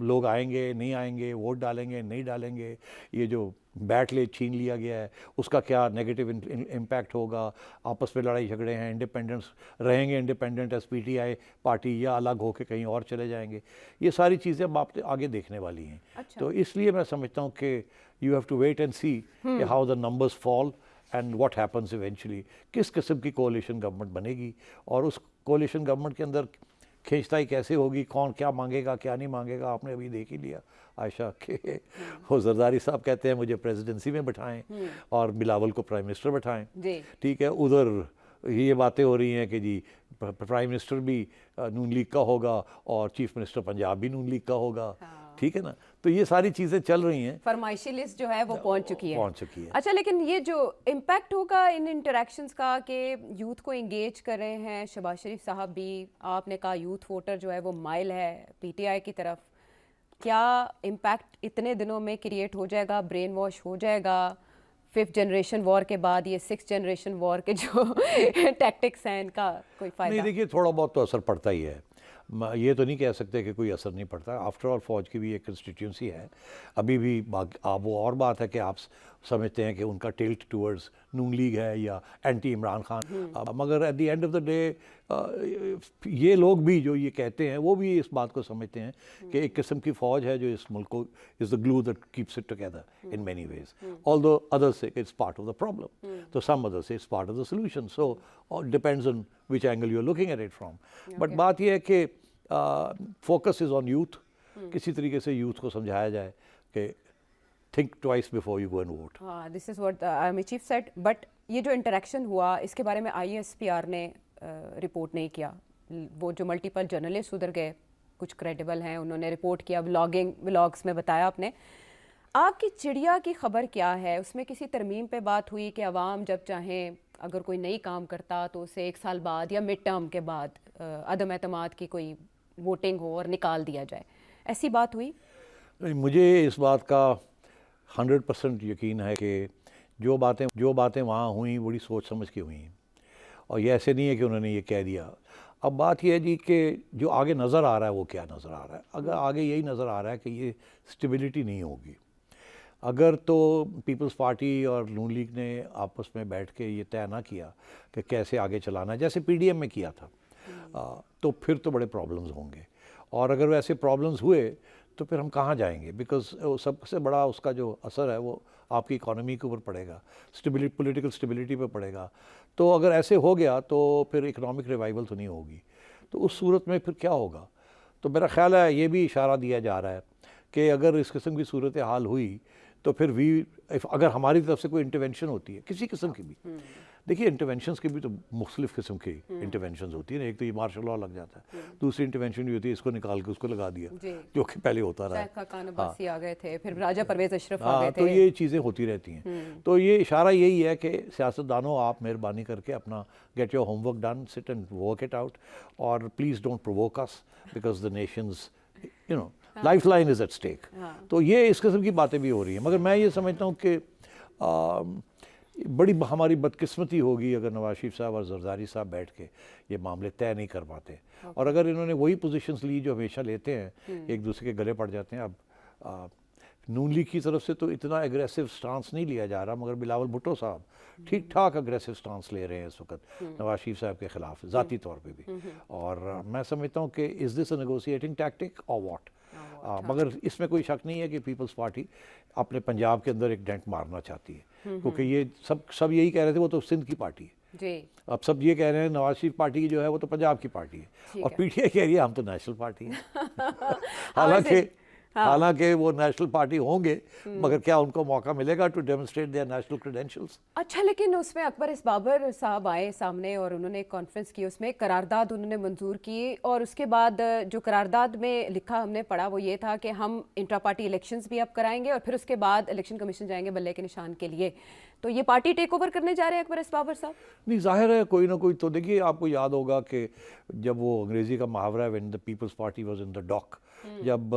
लोग आएंगे नहीं आएंगे, वोट डालेंगे नहीं डालेंगे, ये जो बैट ले छीन लिया गया है उसका क्या नेगेटिव इम्पैक्ट होगा, आपस में लड़ाई झगड़े हैं, इंडिपेंडेंस रहेंगे इंडिपेंडेंट एस पीटीआई पार्टी या अलग होकर कहीं और चले जाएंगे, ये सारी चीज़ें अब आप आगे देखने वाली हैं। अच्छा। तो इसलिए मैं समझता हूँ कि you have to wait and see how the numbers fall and what happens eventually, किस किस्म की कोalition गवर्नमेंट बनेगी और उस कोalition गवर्नमेंट के अंदर खींचताई कैसे होगी, कौन क्या मांगेगा क्या नहीं मांगेगा, आपने अभी देख ही लिया आयशा के वो जरदारी साहब कहते हैं मुझे प्रेसिडेंसी में बिठाएं और बिलावल को प्राइम मिनिस्टर बिठाएं, ठीक है। उधर ये बातें हो रही हैं कि जी प्राइम मिनिस्टर भी नून लीग का होगा और चीफ मिनिस्टर पंजाब भी नून लीग का होगा, ठीक है ना। तो ये सारी चीज़ें चल रही हैं, फरमाइशी लिस्ट जो है वो पहुंच चुकी है। अच्छा, लेकिन ये जो इम्पैक्ट होगा इन इंटरेक्शंस का कि यूथ को इंगेज कर रहे हैं, शहबाज शरीफ साहब भी, आपने कहा यूथ वोटर जो है वो माइल है पीटीआई की तरफ, क्या इम्पैक्ट इतने दिनों में क्रिएट हो जाएगा, ब्रेन वॉश हो जाएगा? 5th जनरेशन वॉर के बाद ये 6th जनरेशन वॉर के जो टैक्टिक्स हैं इनका कोई फायदा? नहीं, देखिए थोड़ा बहुत तो असर पड़ता ही है, ये तो नहीं कह सकते कि कोई असर नहीं पड़ता। आफ्टर ऑल फौज की भी एक कंस्टिट्यूंसी है, अभी भी आप वो और बात है कि आप समझते हैं कि उनका टिल्ट टूवर्ड्स नून लीग है या एंटी इमरान खान, मगर at the end of the day ये लोग भी जो ये कहते हैं वो भी इस बात को समझते हैं कि एक किस्म की फ़ौज है जो इस मुल्क को is the glue that keeps it together in many ways, although others से it's part of the problem, तो सम अदर्स से it's part of the solution, so depends on which angle you are looking at it from. But बात यह है कि focus is on youth, किसी तरीके से यूथ को समझाया जाए कि think twice before you go and vote. This is what army chief said. But ये जो इंटरेक्शन हुआ इसके बारे में ISPR ने रिपोर्ट नहीं किया, वो जो मल्टीपल जर्नलिस्ट उधर गए कुछ क्रेडिबल हैं उन्होंने रिपोर्ट किया, व्लॉग्स में बताया आपने। आपकी चिड़िया की खबर क्या है, उसमें किसी तरमीम पे बात हुई कि अवाम जब चाहें अगर कोई नई काम करता तो उसे 1 साल बाद या मिड टर्म के बाद अदम एतमाद की कोई वोटिंग हो और निकाल दिया जाए, ऐसी बात हुई? मुझे इस बात का 100% यकीन है कि जो बातें वहाँ हुई बड़ी सोच समझ के हुई, और ये ऐसे नहीं है कि उन्होंने ये कह दिया। अब बात यह है जी कि जो आगे नज़र आ रहा है वो क्या नज़र आ रहा है, अगर आगे यही नज़र आ रहा है कि ये स्टेबिलिटी नहीं होगी, अगर तो पीपल्स पार्टी और नून लीग ने आपस में बैठ के ये तय ना किया कि कैसे आगे चलाना है जैसे PDM में किया था, तो फिर तो बड़े प्रॉब्लम्स होंगे, और अगर वैसे प्रॉब्लम्स हुए तो फिर हम कहाँ जाएंगे, बिकॉज सबसे बड़ा उसका जो असर है वो आपकी इकोनॉमी के ऊपर पड़ेगा, पॉलिटिकल स्टेबिलिटी पे पड़ेगा। तो अगर ऐसे हो गया तो फिर इकोनॉमिक रिवाइवल तो नहीं होगी, तो उस सूरत में फिर क्या होगा। तो मेरा ख्याल है ये भी इशारा दिया जा रहा है कि अगर इस किस्म की सूरत हाल हुई तो फिर अगर हमारी तरफ से कोई इंटरवेंशन होती है किसी किस्म की भी, देखिए इंटरवेंशंस की भी तो मुख्तलिफ किस्म की इंटरवेंशंस होती है ना, एक तो ये मार्शल लॉ लग जाता है, दूसरी इंटरवेंशन भी होती है इसको निकाल के उसको लगा दिया जो कि पहले होता रहा, आ गए थे, फिर राजा परवेज अशरफ आ गए थे, तो ये चीज़ें होती रहती हैं। तो ये इशारा यही है कि सियासतदानों आप मेहरबानी करके अपना get your homework done, sit and work it out, और please don't provoke us because the nation's life line is at stake. तो ये इस किस्म की बातें भी हो रही हैं, मगर मैं ये समझता हूँ कि बड़ी हमारी बदकिस्मती होगी अगर नवाज शरीफ साहब और जरदारी साहब बैठ के ये मामले तय नहीं कर पाते, और अगर इन्होंने वही पोजीशंस ली जो हमेशा लेते हैं, एक दूसरे के गले पड़ जाते हैं। अब नून लीग की तरफ से तो इतना एग्रेसिव स्टांस नहीं लिया जा रहा, मगर बिलावल भुट्टो साहब ठीक ठाक एग्रेसिव स्टांस ले रहे हैं इस वक्त नवाज शरीफ साहब के खिलाफ ज़ाती तौर पे भी, और मैं समझता हूँ कि is this a negotiating tactic और व्हाट। मगर इसमें कोई शक नहीं है कि पीपल्स पार्टी अपने पंजाब के अंदर एक डेंट मारना चाहती है, क्योंकि ये सब यही कह रहे थे वो तो सिंध की पार्टी है जी, अब सब ये कह रहे हैं नवाज शरीफ पार्टी की जो है वो तो पंजाब की पार्टी है, और PTI कह रही है हम तो नेशनल पार्टी है। हालांकि वो नेशनल पार्टी होंगे, मगर क्या उनको मौका मिलेगा to demonstrate their national credentials? अच्छा, लेकिन उसमें अकबर इस बाबर साहब आए सामने और उन्होंने एक कॉन्फ्रेंस की, उसमें करारदाद उन्होंने मंजूर की, और उसके बाद जो करारदाद में लिखा हमने पढ़ा वो ये था कि हम इंट्रा पार्टी इलेक्शंस भी अब कराएंगे और फिर उसके बाद इलेक्शन कमीशन जाएंगे बल्ले के निशान के लिए। तो ये पार्टी टेक ओवर करने जा रहे हैं अकबर इस बाबर साहब? नहीं, जाहिर है कोई ना कोई तो, देखिए आपको याद होगा कि जब वो अंग्रेज़ी का मुहावरा है when the People's Party was in the dock, जब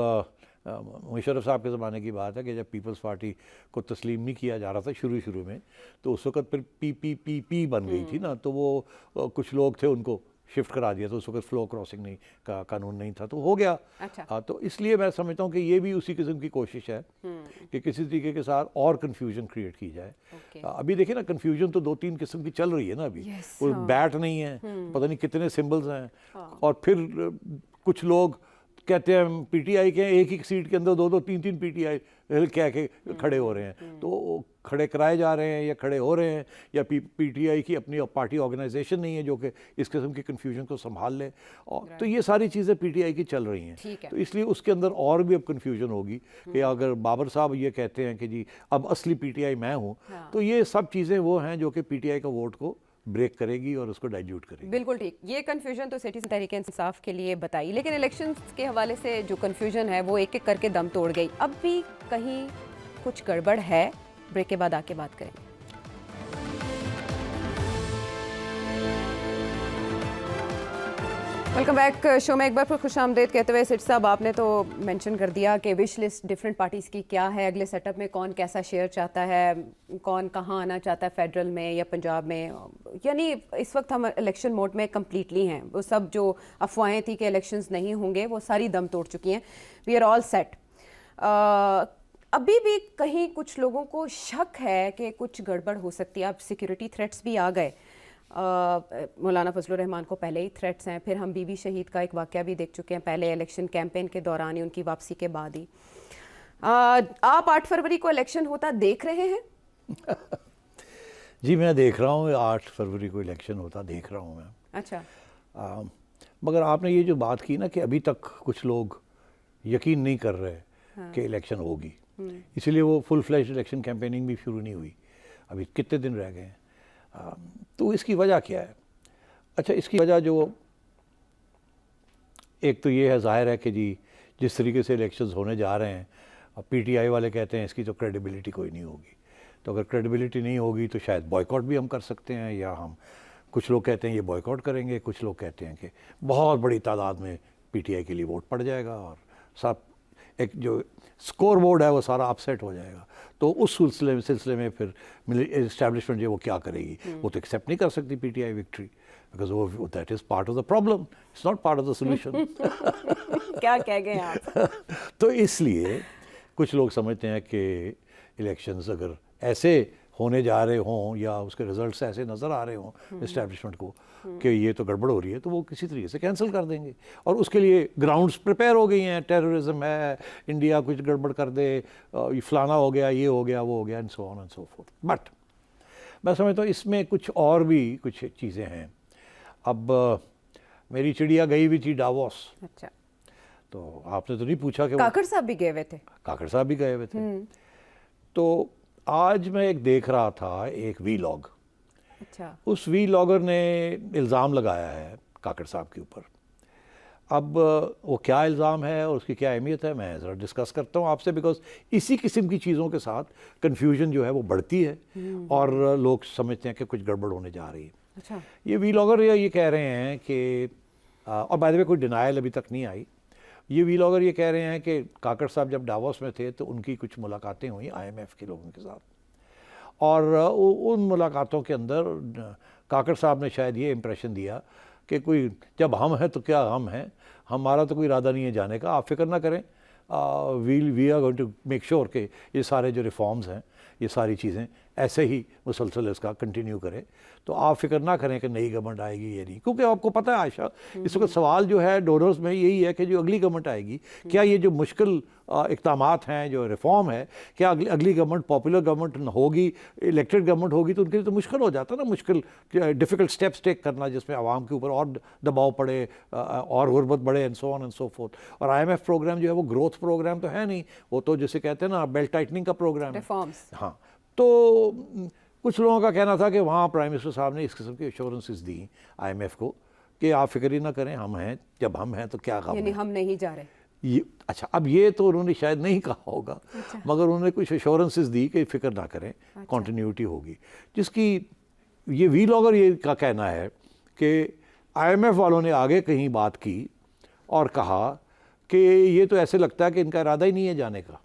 मुशर्रफ साहब के ज़माने की बात है कि जब पीपल्स पार्टी को तस्लीम नहीं किया जा रहा था शुरू में, तो उस वक्त फिर PPP बन गई थी ना, तो वो कुछ लोग थे उनको शिफ्ट करा दिया, तो उस वक्त फ्लो क्रॉसिंग नहीं का कानून नहीं था, तो हो गया। अच्छा। हाँ, तो इसलिए मैं समझता हूँ कि ये भी उसी किस्म की कोशिश है कि किसी तरीके के साथ और कन्फ्यूजन क्रिएट की जाए। अभी देखिए ना, कन्फ्यूजन तो 2-3 किस्म की चल रही है ना अभी, वो बैट नहीं है, पता नहीं कितने सिम्बल्स हैं, और फिर कुछ लोग कहते हैं पीटीआई के एक ही सीट के अंदर 2-2 3-3 पीटीआई कह के खड़े हो रहे हैं, तो खड़े कराए जा रहे हैं या खड़े हो रहे हैं, या पीटीआई की अपनी पार्टी ऑर्गेनाइजेशन नहीं है जो कि इस किस्म की कन्फ्यूजन को संभाल ले, और तो ये सारी चीज़ें पीटीआई की चल रही हैं। तो इसलिए उसके अंदर और भी अब कन्फ्यूजन होगी कि अगर बाबर साहब ये कहते हैं कि जी अब असली पीटीआई मैं हूँ, तो ये सब चीज़ें वो हैं जो कि पीटीआई का वोट को ब्रेक करेगी और उसको डाइल्यूट करेगी। बिल्कुल ठीक, ये कन्फ्यूजन तो सिटीजन तहरीक इंसाफ के लिए बताई, लेकिन इलेक्शंस के हवाले से जो कन्फ्यूजन है वो एक एक करके दम तोड़ गई। अब भी कहीं कुछ गड़बड़ है? ब्रेक के बाद आके बात करेंगे। वेलकम बैक शो में एक बार फिर खुशामदीद कहते हुए सिट साहब, आपने तो मेंशन कर दिया कि विश लिस्ट डिफरेंट पार्टीज़ की क्या है, अगले सेटअप में कौन कैसा शेयर चाहता है, कौन कहाँ आना चाहता है, फेडरल में या पंजाब में। यानी इस वक्त हम इलेक्शन मोड में कम्प्लीटली हैं। वो सब जो अफवाहें थी कि इलेक्शंस नहीं होंगे वो सारी दम तोड़ चुकी हैं। We are all set. अभी भी कहीं कुछ लोगों को शक है कि कुछ गड़बड़ हो सकती है। अब सिक्योरिटी थ्रेट्स भी आ गए। मौलाना फजलुर रहमान को पहले ही थ्रेट्स हैं, फिर हम बीबी शहीद का एक वाक़या भी देख चुके हैं, पहले इलेक्शन कैंपेन के दौरान ही, उनकी वापसी के बाद ही। आप 8 फरवरी को इलेक्शन होता देख रहे हैं? जी मैं देख रहा हूँ, 8 फरवरी को इलेक्शन होता देख रहा हूँ मैं। अच्छा। मगर आपने ये जो बात की ना कि अभी तक कुछ लोग यकीन नहीं कर रहे कि इलेक्शन होगी, इसलिए वो फुल फ्लैश इलेक्शन कैंपेनिंग भी शुरू नहीं हुई। अभी कितने दिन रह गए हैं, तो इसकी वजह क्या है? अच्छा, इसकी वजह जो एक तो ये है, जाहिर है कि जी जिस तरीके से इलेक्शंस होने जा रहे हैं, अब पीटीआई वाले कहते हैं इसकी तो क्रेडिबिलिटी कोई नहीं होगी। तो अगर क्रेडिबिलिटी नहीं होगी तो शायद बॉयकॉट भी हम कर सकते हैं, या हम, कुछ लोग कहते हैं ये बॉयकॉट करेंगे, कुछ लोग कहते हैं कि बहुत बड़ी तादाद में पीटीआई के लिए वोट पड़ जाएगा और सब एक जो स्कोर बोर्ड है वो सारा अपसेट हो जाएगा। तो उस सिलसिले में फिर इस्टेब्लिशमेंट जो वो क्या करेगी? वो तो एक्सेप्ट नहीं कर सकती पीटीआई विक्ट्री, बिकॉज वो that is part of the problem, it's not part of the solution. क्या कह गए आप? तो इसलिए कुछ लोग समझते हैं कि इलेक्शंस अगर ऐसे होने जा रहे हों या उसके रिजल्ट्स ऐसे नज़र आ रहे हों इस्टेब्लिशमेंट को कि ये तो गड़बड़ हो रही है, तो वो किसी तरीके से कैंसिल कर देंगे। और उसके लिए ग्राउंड्स प्रिपेयर हो गई हैं, टेररिज्म है, इंडिया कुछ गड़बड़ कर दे, फलाना हो गया, ये हो गया, वो हो गया, and so on and so fourth. But मैं समझता हूँ इसमें कुछ और भी कुछ चीज़ें हैं। अब मेरी चिड़िया गई हुई थी डावोस। अच्छा। तो आपने तो नहीं पूछा कि काकड़ साहब भी गए हुए थे? काकड़ साहब भी गए हुए थे। तो आज मैं एक देख रहा था एक वीलॉग। अच्छा। उस वीलॉगर ने इल्ज़ाम लगाया है काकड़ साहब के ऊपर। अब वो क्या इल्ज़ाम है और उसकी क्या अहमियत है, मैं ज़रा डिस्कस करता हूँ आपसे, बिकॉज इसी किस्म की चीज़ों के साथ कन्फ्यूजन जो है वो बढ़ती है और लोग समझते हैं कि कुछ गड़बड़ होने जा रही है। अच्छा। ये वीलॉगर ये कह रहे हैं कि और बाय द वे कोई डिनायल अभी तक नहीं आई। ये वीलॉगर ये कह रहे हैं कि काकड़ साहब जब डावोस में थे तो उनकी कुछ मुलाकातें हुई IMF के लोगों के साथ, और उन मुलाकातों के अंदर काकड़ साहब ने शायद ये इम्प्रेशन दिया कि कोई जब हम हैं तो क्या हम हैं, हमारा तो कोई इरादा नहीं है जाने का, आप फिक्र ना करें, we are going to make sure कि ये सारे जो रिफॉर्म्स हैं, ये सारी चीज़ें ऐसे ही मुसलसल इसका कंटिन्यू करें, तो आप फिक्र ना करें कि नई गवर्नमेंट आएगी ये नहीं। क्योंकि आपको पता है आयशा, इस वक्त सवाल जो है डोनर्स में यही है कि जो अगली गवर्नमेंट आएगी, क्या ये जो मुश्किल इक़दामात हैं, जो रिफॉर्म है, क्या अगली गवर्नमेंट पॉपुलर गवर्नमेंट होगी, इलेक्टेड गवर्नमेंट होगी, तो उनके लिए तो मुश्किल हो जाता है ना, मुश्किल डिफ़िकल्ट स्टेप्स टेक करना जिसमें आवाम के ऊपर और दबाव पड़े और गुर्बत बढ़े, and so on and so fourth. और IMF प्रोग्राम जो है वो ग्रोथ प्रोग्राम तो है नहीं, वो तो जिसे कहते हैं ना बेल्ट टाइटनिंग का प्रोग्राम है। हाँ, तो कुछ लोगों का कहना था कि वहाँ प्राइम मिनिस्टर साहब ने इस किस्म की एश्योरेंसेस दी IMF को कि आप फिक्र ही ना करें, हम हैं, जब हम हैं तो क्या गम है, हम नहीं जा रहे ये। अच्छा, अब ये तो उन्होंने शायद नहीं कहा होगा। अच्छा। मगर उन्होंने कुछ एश्योरेंसेस दी कि फिक्र ना करें, कॉन्टीन्यूटी होगी, जिसकी ये वीलॉगर ये का कहना है कि IMF वालों ने आगे कहीं बात की और कहा कि ये तो ऐसे लगता है कि इनका इरादा ही नहीं है जाने का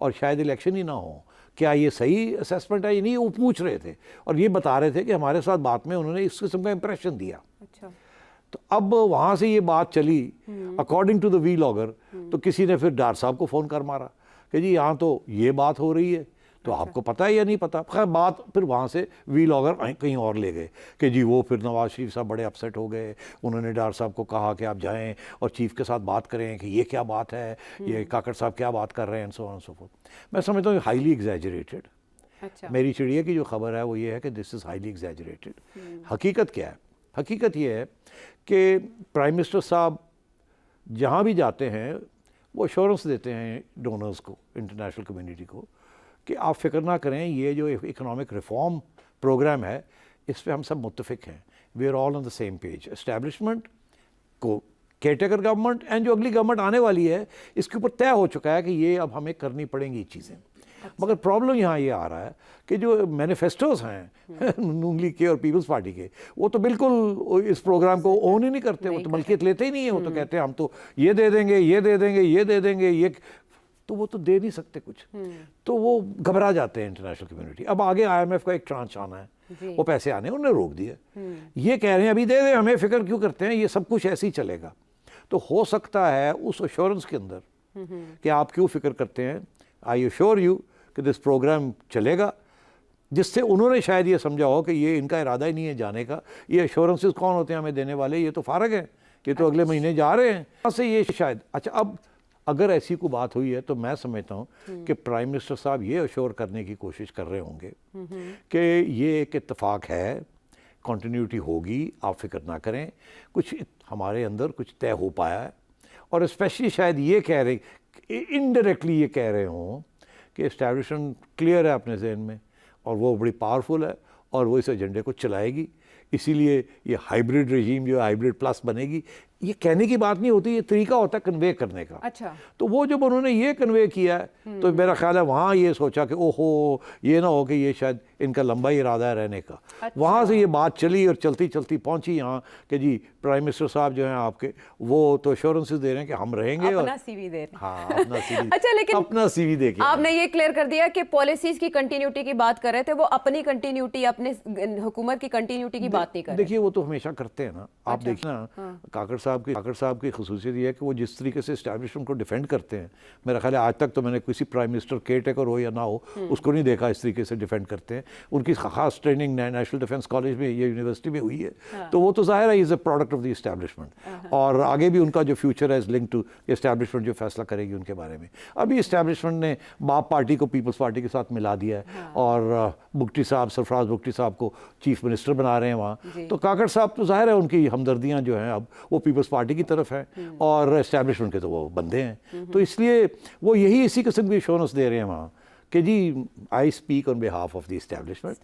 और शायद इलेक्शन ही ना हो। क्या ये सही असेसमेंट है? ये नहीं, वो पूछ रहे थे और ये बता रहे थे कि हमारे साथ बात में उन्होंने इस किस्म का इंप्रेशन दिया। अच्छा। तो अब वहाँ से ये बात चली अकॉर्डिंग टू द वीलॉगर, तो किसी ने फिर डार साहब को फ़ोन कर मारा कि जी यहाँ तो ये बात हो रही है, तो आपको पता है या नहीं पता। खैर बात फिर वहाँ से वी लॉगर कहीं और ले गए कि जी वो फिर नवाज शरीफ साहब बड़े अपसेट हो गए, उन्होंने डार साहब को कहा कि आप जाएं और चीफ के साथ बात करें कि ये क्या बात है, ये काकड़ साहब क्या बात कर रहे हैं, सो ऑन सो फोर्थ। मैं समझता हूँ हाईली एग्जैजरेटेड। अच्छा। मेरी चिड़िया की जो खबर है वो ये है कि दिस इज़ हाईली एग्जैजरेटेड। हकीकत क्या है? हकीकत ये है कि प्राइम मिनिस्टर साहब जहाँ भी जाते हैं वो एश्योरेंस देते हैं डोनर्स को, इंटरनेशनल कम्युनिटी को, कि आप फिक्र ना करें, ये जो इकोनॉमिक रिफॉर्म प्रोग्राम है इस पे हम सब मुत्तफिक हैं, we are all on the same page. Establishment को, केयरटेकर गवर्नमेंट एंड जो अगली गवर्नमेंट आने वाली है, इसके ऊपर तय हो चुका है कि ये अब हमें करनी पड़ेंगी चीज़ें। मगर प्रॉब्लम यहाँ ये आ रहा है कि जो मैनिफेस्टोज हैं नून लीग के और पीपल्स पार्टी के, वो तो बिल्कुल इस प्रोग्राम को ओन ही नहीं करते, वो तो मलकियत लेते ही नहीं है। वो तो कहते हैं हम तो ये दे देंगे, ये दे देंगे, ये दे देंगे, ये तो वो तो दे नहीं सकते कुछ, तो वो घबरा जाते हैं इंटरनेशनल कम्युनिटी। अब आगे IMF का एक ट्रांच आना है, वो पैसे आने उन्होंने रोक दिए, ये कह रहे हैं अभी दे दें, हमें फिक्र क्यों करते हैं, ये सब कुछ ऐसे ही चलेगा। तो हो सकता है उस एश्योरेंस के अंदर कि आप क्यों फिक्र करते हैं, आई एश्योर यू कि दिस प्रोग्राम चलेगा, जिससे उन्होंने शायद ये समझा हो कि ये इनका इरादा ही नहीं है जाने का। ये एश्योरेंसेस कौन होते हैं हमें देने वाले, ये तो फारग हैं, ये तो अगले महीने जा रहे हैं, वहाँ से ये शायद। अच्छा, अब अगर ऐसी कोई बात हुई है तो मैं समझता हूँ कि प्राइम मिनिस्टर साहब ये अश्योर करने की कोशिश कर रहे होंगे कि ये एक इत्तेफाक है, कंटिन्यूटी होगी, आप फिक्र ना करें, कुछ हमारे अंदर कुछ तय हो पाया है। और स्पेशली शायद ये कह रहे, इनडायरेक्टली ये कह रहे हों कि एस्टैब्लिशमेंट क्लियर है अपने जहन में और वो बड़ी पावरफुल है और वो इस एजेंडे को चलाएगी, इसीलिए ये हाइब्रिड रजीम जो हाइब्रिड प्लस बनेगी। ये कहने की बात नहीं होती, ये तरीका होता है कन्वे करने का। अच्छा। तो वो जब उन्होंने ये कन्वे किया है तो मेरा ख्याल है वहाँ ये सोचा कि ओहो ये ना हो कि ये शायद इनका लंबा ही इरादा है रहने का। अच्छा। वहाँ से ये बात चली और चलती चलती पहुँची यहाँ कि जी प्राइम मिनिस्टर साहब जो हैं आपके, वो तो एश्योरेंसेस दे रहे हैं कि हम रहेंगे, अपना और सीवी दे रहे हैं। हाँ अपना सीवी अच्छा, लेकिन अपना सीवी दे के आपने ये क्लियर कर दिया कि पॉलिसीज की कंटिन्यूटी की बात कर रहे थे, वो अपनी कंटिन्यूटी, अपने हुकूमत की कंटिन्यूटी की बात नहीं कर रहे। देखिए वो तो हमेशा करते हैं ना। आप देखिए ना काकड़ साहब की खसूसियत ये है कि वो जिस तरीके से एस्टैब्लिशमेंट को डिफेंड करते हैं, मेरा ख्याल है आज तक तो मैंने किसी प्राइम मिनिस्टर केयरटेकर हो या ना हो उसको नहीं देखा इस तरीके से डिफेंड करते हैं। उनकी खास ट्रेनिंग नेशनल डिफेंस कॉलेज में, ये यूनिवर्सिटी में हुई है, तो वो तो जाहिर है is a product of the establishment, और आगे भी उनका जो फ्यूचर है इज लिंक टू एस्टैब्लिशमेंट जो फैसला करेगी उनके बारे में। अभी एस्टैब्लिशमेंट ने बाप पार्टी को पीपल्स पार्टी के साथ मिला दिया है और बुगटी साहब, सरफराज बुगटी साहब को चीफ मिनिस्टर बना रहे हैं वहाँ। तो काकड़ साहब तो जाहिर है उनकी हमदर्दियाँ जो हैं अब वो पीपल्स पार्टी की तरफ है और एस्टैब्लिशमेंट के तो वो बंदे हैं, तो इसलिए वो यही इसी किस्म की एश्योरेंस दे रहे हैं वहाँ कि जी I speak on behalf of the establishment,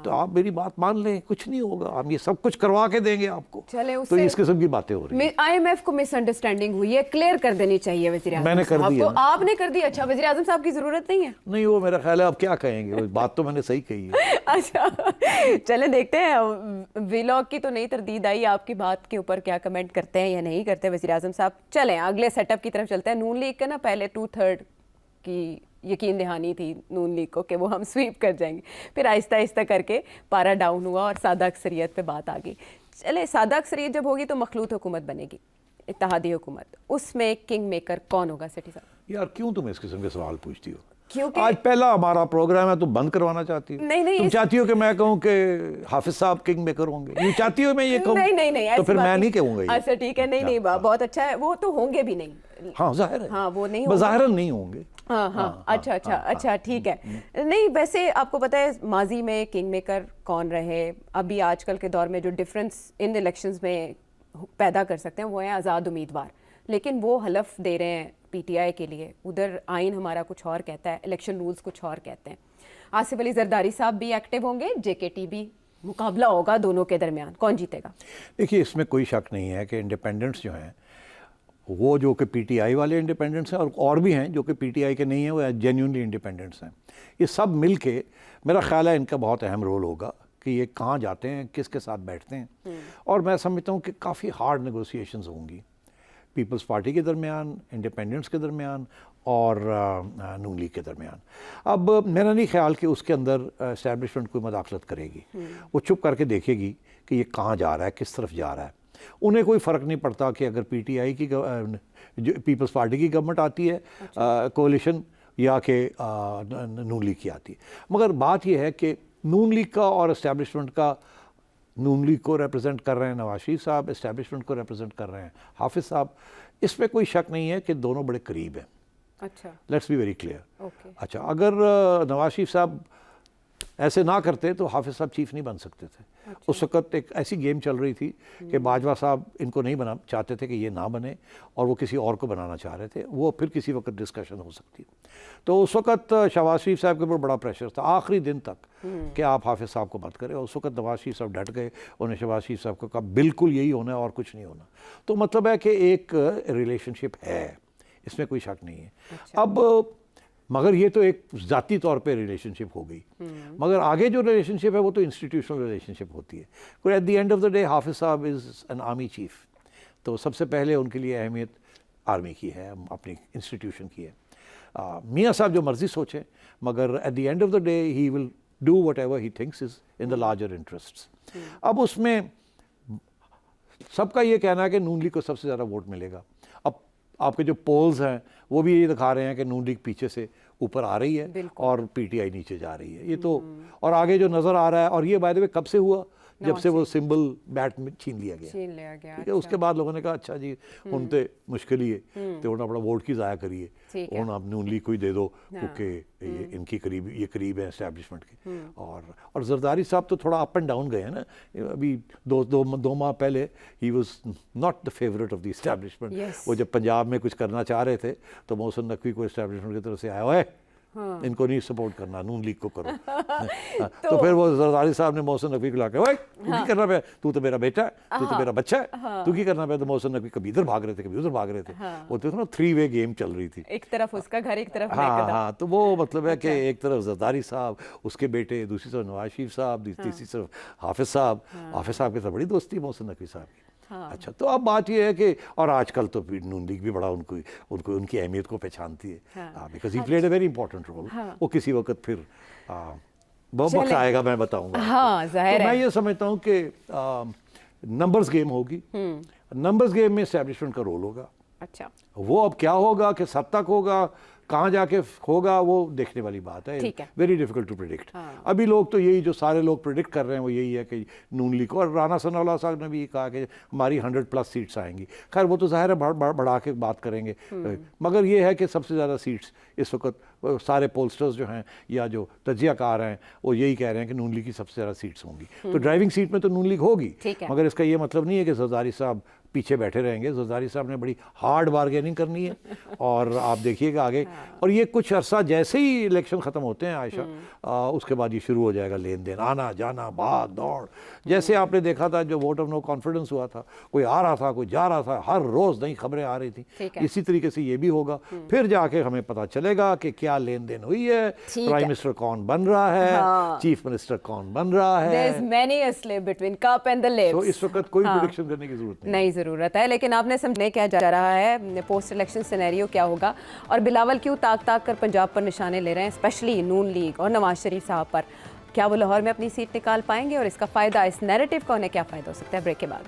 तो आप मेरी बात मान लें, कुछ नहीं होगा, हम ये सब कुछ करवा के देंगे आपको। चले, तो इस किस्म की बातें हो रही हैं। IMF को मिसअंडरस्टैंडिंग हुई है, क्लियर कर देनी चाहिए वज़ीर आज़म। मैंने कर दिया। आपने कर दिया। अच्छा, वज़ीर आज़म साहब की जरूरत नहीं है? नहीं, वो मेरा ख्याल है अब क्या कहेंगे, बात तो मैंने सही कही है। अच्छा, चले देखते हैं व्लॉग की तो नहीं तरदीद आई, आपकी बात के ऊपर क्या कमेंट करते हैं या नहीं करते वज़ीर आज़म साहब। चलें अगले सेटअप की तरफ चलते हैं। नून लीग के ना पहले 2/3 की यकीन दहानी थी नून लीग को कि वो हम स्वीप कर जाएंगे, फिर आहिस्ता आहिस्ता करके पारा डाउन हुआ और सादा अक्सरियत पे बात आ गई। चले, सादा अक्सरियत जब होगी तो मखलूत हुकूमत बनेगी, इत्तेहादी हुकूमत, उसमें किंग मेकर कौन होगा? सेठी साहब यार क्यों तुम इस किस्म के सवाल पूछती हो? क्योंकि आज पहला हमारा प्रोग्राम है, तुम बंद करवाना चाहती हो? नहीं, तुम चाहती हो कि मैं कहूँ कि हाफिज साहब किंग मेकर होंगे, ये चाहती हो मैं ये कहूँ? नहीं, तो फिर मैं नहीं कहूँगा। अच्छा ठीक है, नहीं, बहुत अच्छा है, वो तो होंगे भी नहीं। हाँ जाहिर है, हाँ वो नहीं, बज़ाहिरन नहीं होंगे। हाँ, अच्छा ठीक है। नहीं, वैसे आपको पता है माजी में किंग मेकर कौन रहे, अभी आजकल के दौर में जो डिफरेंस इन इलेक्शंस में पैदा कर सकते हैं वो है आज़ाद उम्मीदवार, लेकिन वो हलफ दे रहे हैं PTI के लिए, उधर आइन हमारा कुछ और कहता है, इलेक्शन रूल्स कुछ और कहते हैं। आसिफ अली जरदारी साहब भी एक्टिव होंगे, JKT भी, मुकाबला होगा दोनों के दरमियान, कौन जीतेगा? देखिए इसमें कोई शक नहीं है कि इंडिपेंडेंट्स जो हैं वो जो कि PTI वाले इंडिपेंडेंट्स हैं और भी हैं जो कि PTI के नहीं हैं, वो जेन्युइनली इंडिपेंडेंट्स हैं। ये सब मिल के मेरा ख्याल है इनका बहुत अहम रोल होगा कि ये कहाँ जाते हैं, किसके साथ बैठते हैं, और मैं समझता हूँ कि काफ़ी हार्ड नेगोशिएशंस होंगी पीपल्स पार्टी के दरमियान, इंडिपेंडेंट्स के दरमियान और नून लीग के दरमियान। अब मेरा नहीं ख्याल कि उसके अंदर एस्टैब्लिशमेंट कोई मदाखलत करेगी, वो चुप करके देखेगी कि ये कहाँ जा रहा है, किस तरफ जा रहा है। उन्हें कोई फ़र्क नहीं पड़ता कि अगर PTI की जो पीपल्स पार्टी की गवर्नमेंट आती है कोalition, या कि नून लीग की आती है। मगर बात यह है कि नून लीग का और इस्टेब्लिशमेंट का, नून लीग को रिप्रेजेंट कर रहे हैं नवाज शरीफ साहब, इस्टेब्लिशमेंट को रिप्रेजेंट कर रहे हैं हाफिज़ साहब। इसमें कोई शक नहीं है कि दोनों बड़े करीब हैं। अच्छा, let's be very clear. Okay, अच्छा, अगर नवाज शरीफ साहब ऐसे ना करते तो हाफिज़ साहब चीफ नहीं बन सकते थे। अच्छा। उस वक्त एक ऐसी गेम चल रही थी कि बाजवा साहब इनको नहीं बना चाहते थे कि ये ना बने, और वो किसी और को बनाना चाह रहे थे। वो फिर किसी वक्त डिस्कशन हो सकती। तो उस वक्त शहबाज शरीफ साहब के ऊपर बड़ा प्रेशर था आखिरी दिन तक कि आप हाफिज़ साहब को मत करें। और उस वक्त नवाज शरीफ साहब डट गए, उन्हें शहबाज शरीफ साहब को कहा बिल्कुल यही होना है और कुछ नहीं होना। तो मतलब है कि एक रिलेशनशिप है, इसमें कोई शक नहीं है। अच्छा। अब मगर ये तो एक ज़ाती तौर पे रिलेशनशिप हो गई, मगर आगे जो रिलेशनशिप है वो तो इंस्टीट्यूशनल रिलेशनशिप होती है। तो at the end of the day हाफिज़ साहब इज़ एन आर्मी चीफ, तो सबसे पहले उनके लिए अहमियत आर्मी की है, अपनी इंस्टीट्यूशन की है। मियाँ साहब जो मर्ज़ी सोचें, मगर at the end of the day he will do what ever he thinks is in the larger interests. अब उसमें सबका ये कहना है कि नून लीग को सबसे ज़्यादा वोट मिलेगा। अब आपके जो पोल्स हैं वो भी ये दिखा रहे हैं कि नून लीग पीछे से ऊपर आ रही है और पीटीआई नीचे जा रही है। ये तो और आगे जो नज़र आ रहा है, और ये बाय द वे कब से हुआ, जब से वो सिंबल बैट में छीन लिया गया। ठीक है, उसके बाद लोगों ने कहा अच्छा जी हुण ते मुश्किल ही है, तो हुण अपना वोट की ज़ाया करिए, हुण आप नून लीग को ही दे दो क्योंकि ये इनकी करीब, ये करीब है एस्टैब्लिशमेंट के। और जरदारी साहब तो थोड़ा अप एंड डाउन गए हैं ना। अभी दो माह पहले he was not the favourite of the establishment. वो जब पंजाब में कुछ करना चाह रहे थे तो मोहसिन नकवी को एस्टैब्लिशमेंट की तरफ से आया हुआ है, इनको नहीं सपोर्ट करना, नून लीग को करो। तो फिर वो जरदारी साहब ने मोहसिन नकवी को लाके, ओए तू की करना पे, तू तो मेरा बेटा है, तू तो मेरा बच्चा है, तू की करना पे। तो मोहसिन नकवी कभी इधर भाग रहे थे, कभी उधर भाग रहे थे। वो तो ना 3 वे गेम चल रही थी, एक तरफ उसका घर, एक तरफ हाँ। तो वो मतलब है कि एक तरफ जरदारी साहब, उसके बेटे, दूसरी तरफ नवाज शरीफ साहब, तीसरी तरफ हाफिज़ साहब। हाफिज़ साहब के साथ बड़ी दोस्ती मोहसिन नकवी साहब की। अच्छा, तो अब बात ये है कि और आजकल तो नून लीग भी बड़ा उनको उनकी अहमियत को पहचानती है, because he played a very important role. वो किसी वक्त फिर वक्त आएगा, मैं बताऊंगा। तो मैं ये समझता हूँ कि नंबर्स गेम होगी, नंबर्स गेम में एस्टैब्लिशमेंट का रोल होगा। अच्छा, वो अब क्या होगा, कि सब तक होगा, कहाँ जाके होगा, वो देखने वाली बात है। Very difficult to predict. अभी लोग तो यही, जो सारे लोग प्रिडिक्ट कर रहे हैं वो यही है कि नून लीग, और राना सनाउल्लाह साहब ने भी कहा कि हमारी 100+ सीट्स आएंगी। खैर वो तो ज़ाहिर है बढ़ा के बात करेंगे, मगर ये है कि सबसे ज़्यादा सीट्स इस वक्त सारे पोलस्टर्स जो हैं या जो तजियाकार हैं वो यही कह रहे हैं कि नून लीग की सबसे ज़्यादा सीट्स होंगी। तो ड्राइविंग सीट में तो नून लीग होगी, मगर इसका ये मतलब नहीं है कि जरदारी साहब पीछे बैठे रहेंगे। जरदारी साहब ने बड़ी हार्ड बार्गेनिंग करनी है, और आप देखिएगा आगे। और ये कुछ अरसा जैसे ही इलेक्शन ख़त्म होते हैं आयशा, उसके बाद ये शुरू हो जाएगा लेन देन, आना जाना, भाग दौड़। जैसे आपने देखा था जो वोट ऑफ नो कॉन्फिडेंस हुआ था, कोई आ रहा था, कोई जा रहा था, हर रोज़ नई खबरें आ रही थी। इसी तरीके से ये भी होगा। फिर जाके हमें पता चलेगा कि क्या लेन देन हुई है, प्राइम मिनिस्टर कौन बन रहा है, चीफ मिनिस्टर कौन बन रहा है। तो इस वक्त कोई प्रेडिक्शन करने की जरूरत नहीं ज़रूरत है, लेकिन आपने समझने क्या जा रहा है पोस्ट इलेक्शन सिनेरियो क्या होगा। और बिलावल क्यों ताक कर पंजाब पर निशाने ले रहे हैं, स्पेशली नून लीग और नवाज शरीफ साहब पर। क्या वो लाहौर में अपनी सीट निकाल पाएंगे, और इसका फ़ायदा, इस नैरेटिव का उन्हें क्या फ़ायदा हो सकता है? ब्रेक के बाद।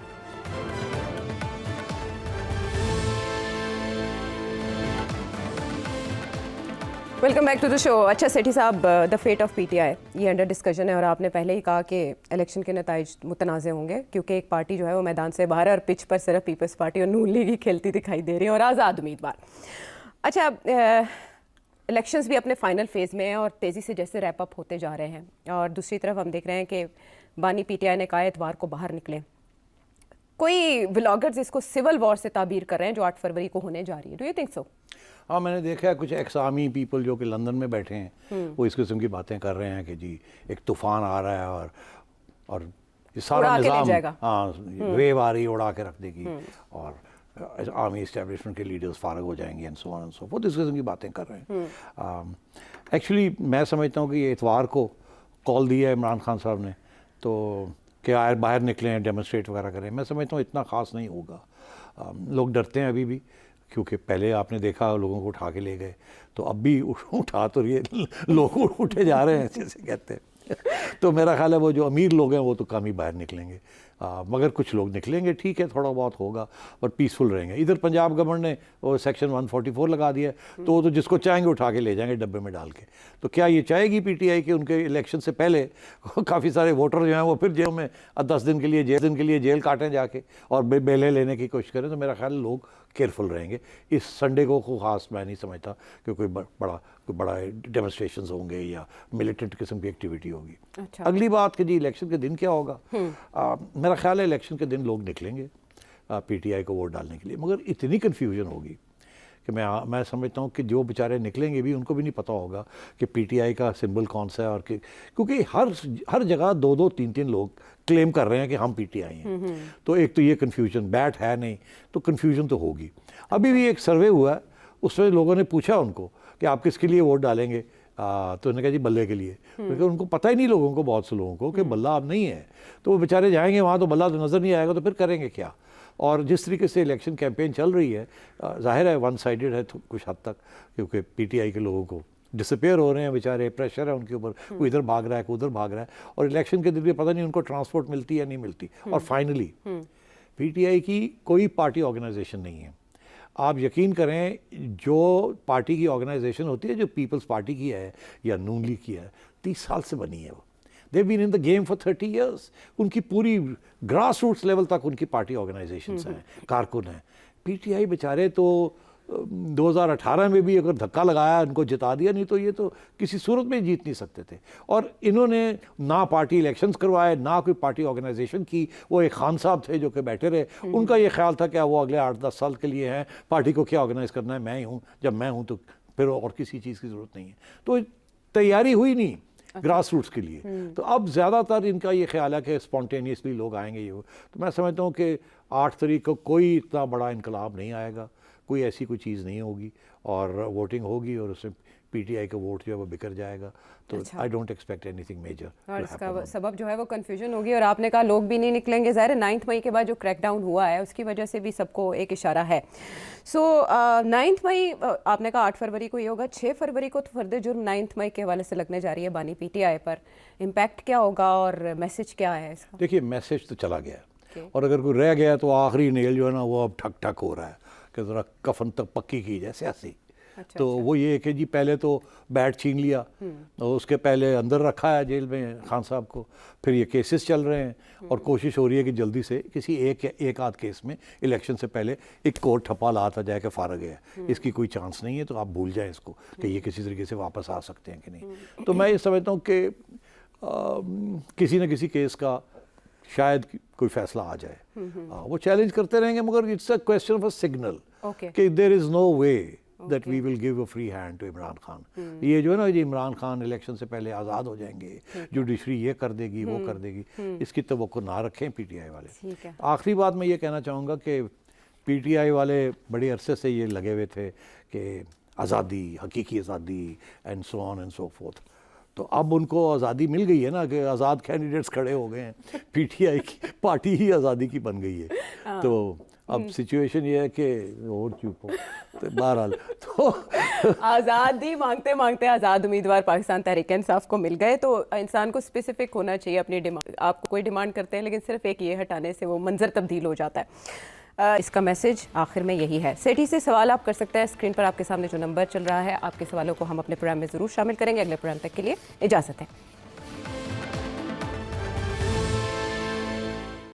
Welcome back to the show. अच्छा सेठी साहब, द फेट ऑफ पीटीआई ये अंडर डिस्कशन है, और आपने पहले ही कहा कि इलेक्शन के नताइज मुतनाज़ होंगे, क्योंकि एक पार्टी जो है वो मैदान से बाहर है और पिच पर सिर्फ पीपल्स पार्टी और नून लीग ही खेलती दिखाई दे रही है, और आज़ाद उम्मीदवार। अच्छा, इलेक्शंस भी अपने फाइनल फेज़ में हैं और तेज़ी से जैसे रैप अप होते जा रहे हैं, और दूसरी तरफ हम देख रहे हैं कि बानी पीटीआई ने कहा एतवार को बाहर निकले। कोई व्लॉगर्स इसको सिविल वॉर से ताबीर कर रहे हैं जो 8 फरवरी को होने जा रही है। Do you think so? हाँ, मैंने देखा है कुछ एक्स आर्मी पीपल जो कि लंदन में बैठे हैं, वो इस किस्म की बातें कर रहे हैं कि जी एक तूफान आ रहा है और ये सारा निज़ाम, हाँ, वेव आ रही है, उड़ा के रख देगी, और आर्मी इस्टेब्लिशमेंट के लीडर्स फारग हो जाएंगे, and so on and so fourth. इस किस्म की बातें कर रहे हैं। एक्चुअली मैं समझता हूँ कि ये इतवार को कॉल दिया है इमरान खान साहब ने, तो क्या बाहर निकलें, डेमोन्स्ट्रेट वगैरह करें। मैं समझता हूँ इतना ख़ास नहीं होगा। लोग डरते हैं अभी भी, क्योंकि पहले आपने देखा लोगों को उठा के ले गए, तो अब भी उठा तो ये लोग उठे जा रहे हैं, जैसे कहते हैं। तो मेरा ख्याल है वो जो अमीर लोग हैं वो तो कम ही बाहर निकलेंगे, मगर कुछ लोग निकलेंगे, ठीक है, थोड़ा बहुत होगा और पीसफुल रहेंगे। इधर पंजाब गवर्नमेंट ने वो सेक्शन 144 लगा दिया है, तो वो तो जिसको चाहेंगे उठा के ले जाएंगे डब्बे में डाल के। तो क्या ये चाहेगी पीटीआई कि उनके इलेक्शन से पहले काफ़ी सारे वोटर जो हैं वो फिर जेल में 10 दिन के लिए जेल काटें जाके और बेलें लेने की कोशिश करें? तो मेरा ख्याल लोग केयरफुल रहेंगे। इस संडे को ख़ास मैं नहीं समझता कि कोई बड़ा डेमोन्स्ट्रेशंस होंगे या मिलिटेंट किस्म की एक्टिविटी होगी। अच्छा। अगली बात कि जी इलेक्शन के दिन क्या होगा, मेरा ख्याल है इलेक्शन के दिन लोग निकलेंगे पीटीआई को वोट डालने के लिए, मगर इतनी कन्फ्यूजन होगी कि मैं समझता हूँ कि जो बेचारे निकलेंगे भी उनको भी नहीं पता होगा कि पीटीआई का सिंबल कौन सा है, और क्योंकि हर जगह 2-2, 3-3 लोग क्लेम कर रहे हैं कि हम पीटीआई हैं। तो एक तो ये कन्फ्यूजन बैठ है नहीं, तो कन्फ्यूजन तो होगी। अभी भी एक सर्वे हुआ है, उसमें लोगों ने पूछा उनको कि आप किसके लिए वोट डालेंगे, तो उन्होंने कहा जी बल्ले के लिए, क्योंकि उनको पता ही नहीं लोगों को, बहुत से लोगों को, कि बल्ला अब नहीं है। तो वो बेचारे जाएंगे वहाँ तो बल्ला तो नज़र नहीं आएगा, तो फिर करेंगे क्या? और जिस तरीके से इलेक्शन कैंपेन चल रही है, जाहिर है वन साइडेड है तो कुछ हद तक, क्योंकि पीटीआई के लोगों को डिसअपेयर हो रहे हैं बेचारे, प्रेशर है उनके ऊपर, कोई इधर भाग रहा है, कोई उधर भाग रहा है, और इलेक्शन के दिन भी पता नहीं उनको ट्रांसपोर्ट मिलती है या नहीं मिलती। और फाइनली पीटीआई की कोई पार्टी ऑर्गेनाइजेशन नहीं है। आप यकीन करें, जो पार्टी की ऑर्गेनाइजेशन होती है, जो पीपल्स पार्टी की है या नून लीग की है, 30 साल से बनी है वो। They been in the game for 30 years। उनकी पूरी ग्रास रूट्स लेवल तक उनकी पार्टी ऑर्गेनाइजेशंस हैं, कारकुन हैं। पीटीआई बेचारे तो 2018 में भी अगर धक्का लगाया, उनको जिता दिया, नहीं तो ये तो किसी सूरत में जीत नहीं सकते थे। और इन्होंने ना पार्टी इलेक्शंस करवाए, ना कोई पार्टी ऑर्गेनाइजेशन की। वो एक खान साहब थे जो कि बैठे रहे, उनका ये ख्याल था कि वो अगले 8-10 साल के लिए हैं, पार्टी को क्या ऑर्गेनाइज करना है, मैं ही हूँ, जब मैं हूँ तो फिर और किसी चीज़ की ज़रूरत नहीं है। तो तैयारी हुई नहीं ग्रास रूट्स के लिए। तो अब ज़्यादातर इनका ये ख्याल है कि स्पॉन्टेनियसली लोग आएंगे ये। तो मैं समझता हूँ कि 8 तारीख को कोई इतना बड़ा इनकलाब नहीं आएगा, कोई ऐसी कोई चीज़ नहीं होगी, और वोटिंग होगी और उसमें पीटीआई का वोट जो है वो बिखर जाएगा। तो I don't expect anything major. और इसका सबब जो है वो कन्फ्यूजन होगी, और आपने कहा लोग भी नहीं निकलेंगे। ज़ाहिर है 9 मई के बाद जो क्रैकडाउन हुआ है उसकी वजह से भी सबको एक इशारा है। सो 9 मई आपने कहा 8 फरवरी को ये होगा, 6 फरवरी को तो फर्द जुर्म 9 मई के हवाले से लगने जा रही है बानी पीटीआई पर। इम्पैक्ट क्या होगा और मैसेज क्या है इसका? देखिए, मैसेज तो चला गया, और अगर कोई रह गया तो आखिरी नेल जो है ना वो अब ठक ठक हो रहा है कि ज़रा कफन तक पक्की की जाए सियासी। तो वो ये है कि जी पहले तो बैट छीन लिया, और उसके पहले अंदर रखा है जेल में खान साहब को, फिर ये केसेस चल रहे हैं, और कोशिश हो रही है कि जल्दी से किसी एक आध केस में इलेक्शन से पहले एक कोर्ट ठप्पा लाता जाए कि फारग है, इसकी कोई चांस नहीं है, तो आप भूल जाएं इसको कि ये किसी तरीके से वापस आ सकते हैं कि नहीं। तो मैं ये समझता हूँ कि किसी न किसी केस का शायद कोई फैसला आ जाए। वो चैलेंज करते रहेंगे, मगर it's a question of a signal कि there is no way that we will give a free hand to Imran Khan. ये जो है ना, ये इमरान खान इलेक्शन से पहले आज़ाद हो जाएंगे, जुडिशरी ये कर देगी, वो कर देगी, इसकी तवक्को ना रखें पीटीआई वाले। आखिरी बात मैं ये कहना चाहूँगा कि पीटीआई वाले बड़े अरसे से ये लगे हुए थे कि आज़ादी, हकीकी आज़ादी, and so on and so fourth. तो अब उनको आज़ादी मिल गई है ना, कि आज़ाद कैंडिडेट्स खड़े हो गए हैं, पीटीआई की पार्टी ही आज़ादी की बन गई है। तो अब सिचुएशन ये है कि और चुप हो, तो बहरहाल तो आज़ादी मांगते मांगते आज़ाद उम्मीदवार पाकिस्तान तहरीक इंसाफ को मिल गए। तो इंसान को स्पेसिफिक होना चाहिए अपनी डिमांड। आपको कोई डिमांड करते हैं, लेकिन सिर्फ एक ये हटाने से वो मंजर तब्दील हो जाता है। इसका मैसेज आखिर में यही है। सेठी से सवाल आप कर सकते हैं, स्क्रीन पर आपके सामने जो नंबर चल रहा है। आपके सवालों को हम अपने प्रोग्राम में ज़रूर शामिल करेंगे। अगले प्रोग्राम तक के लिए इजाज़त है।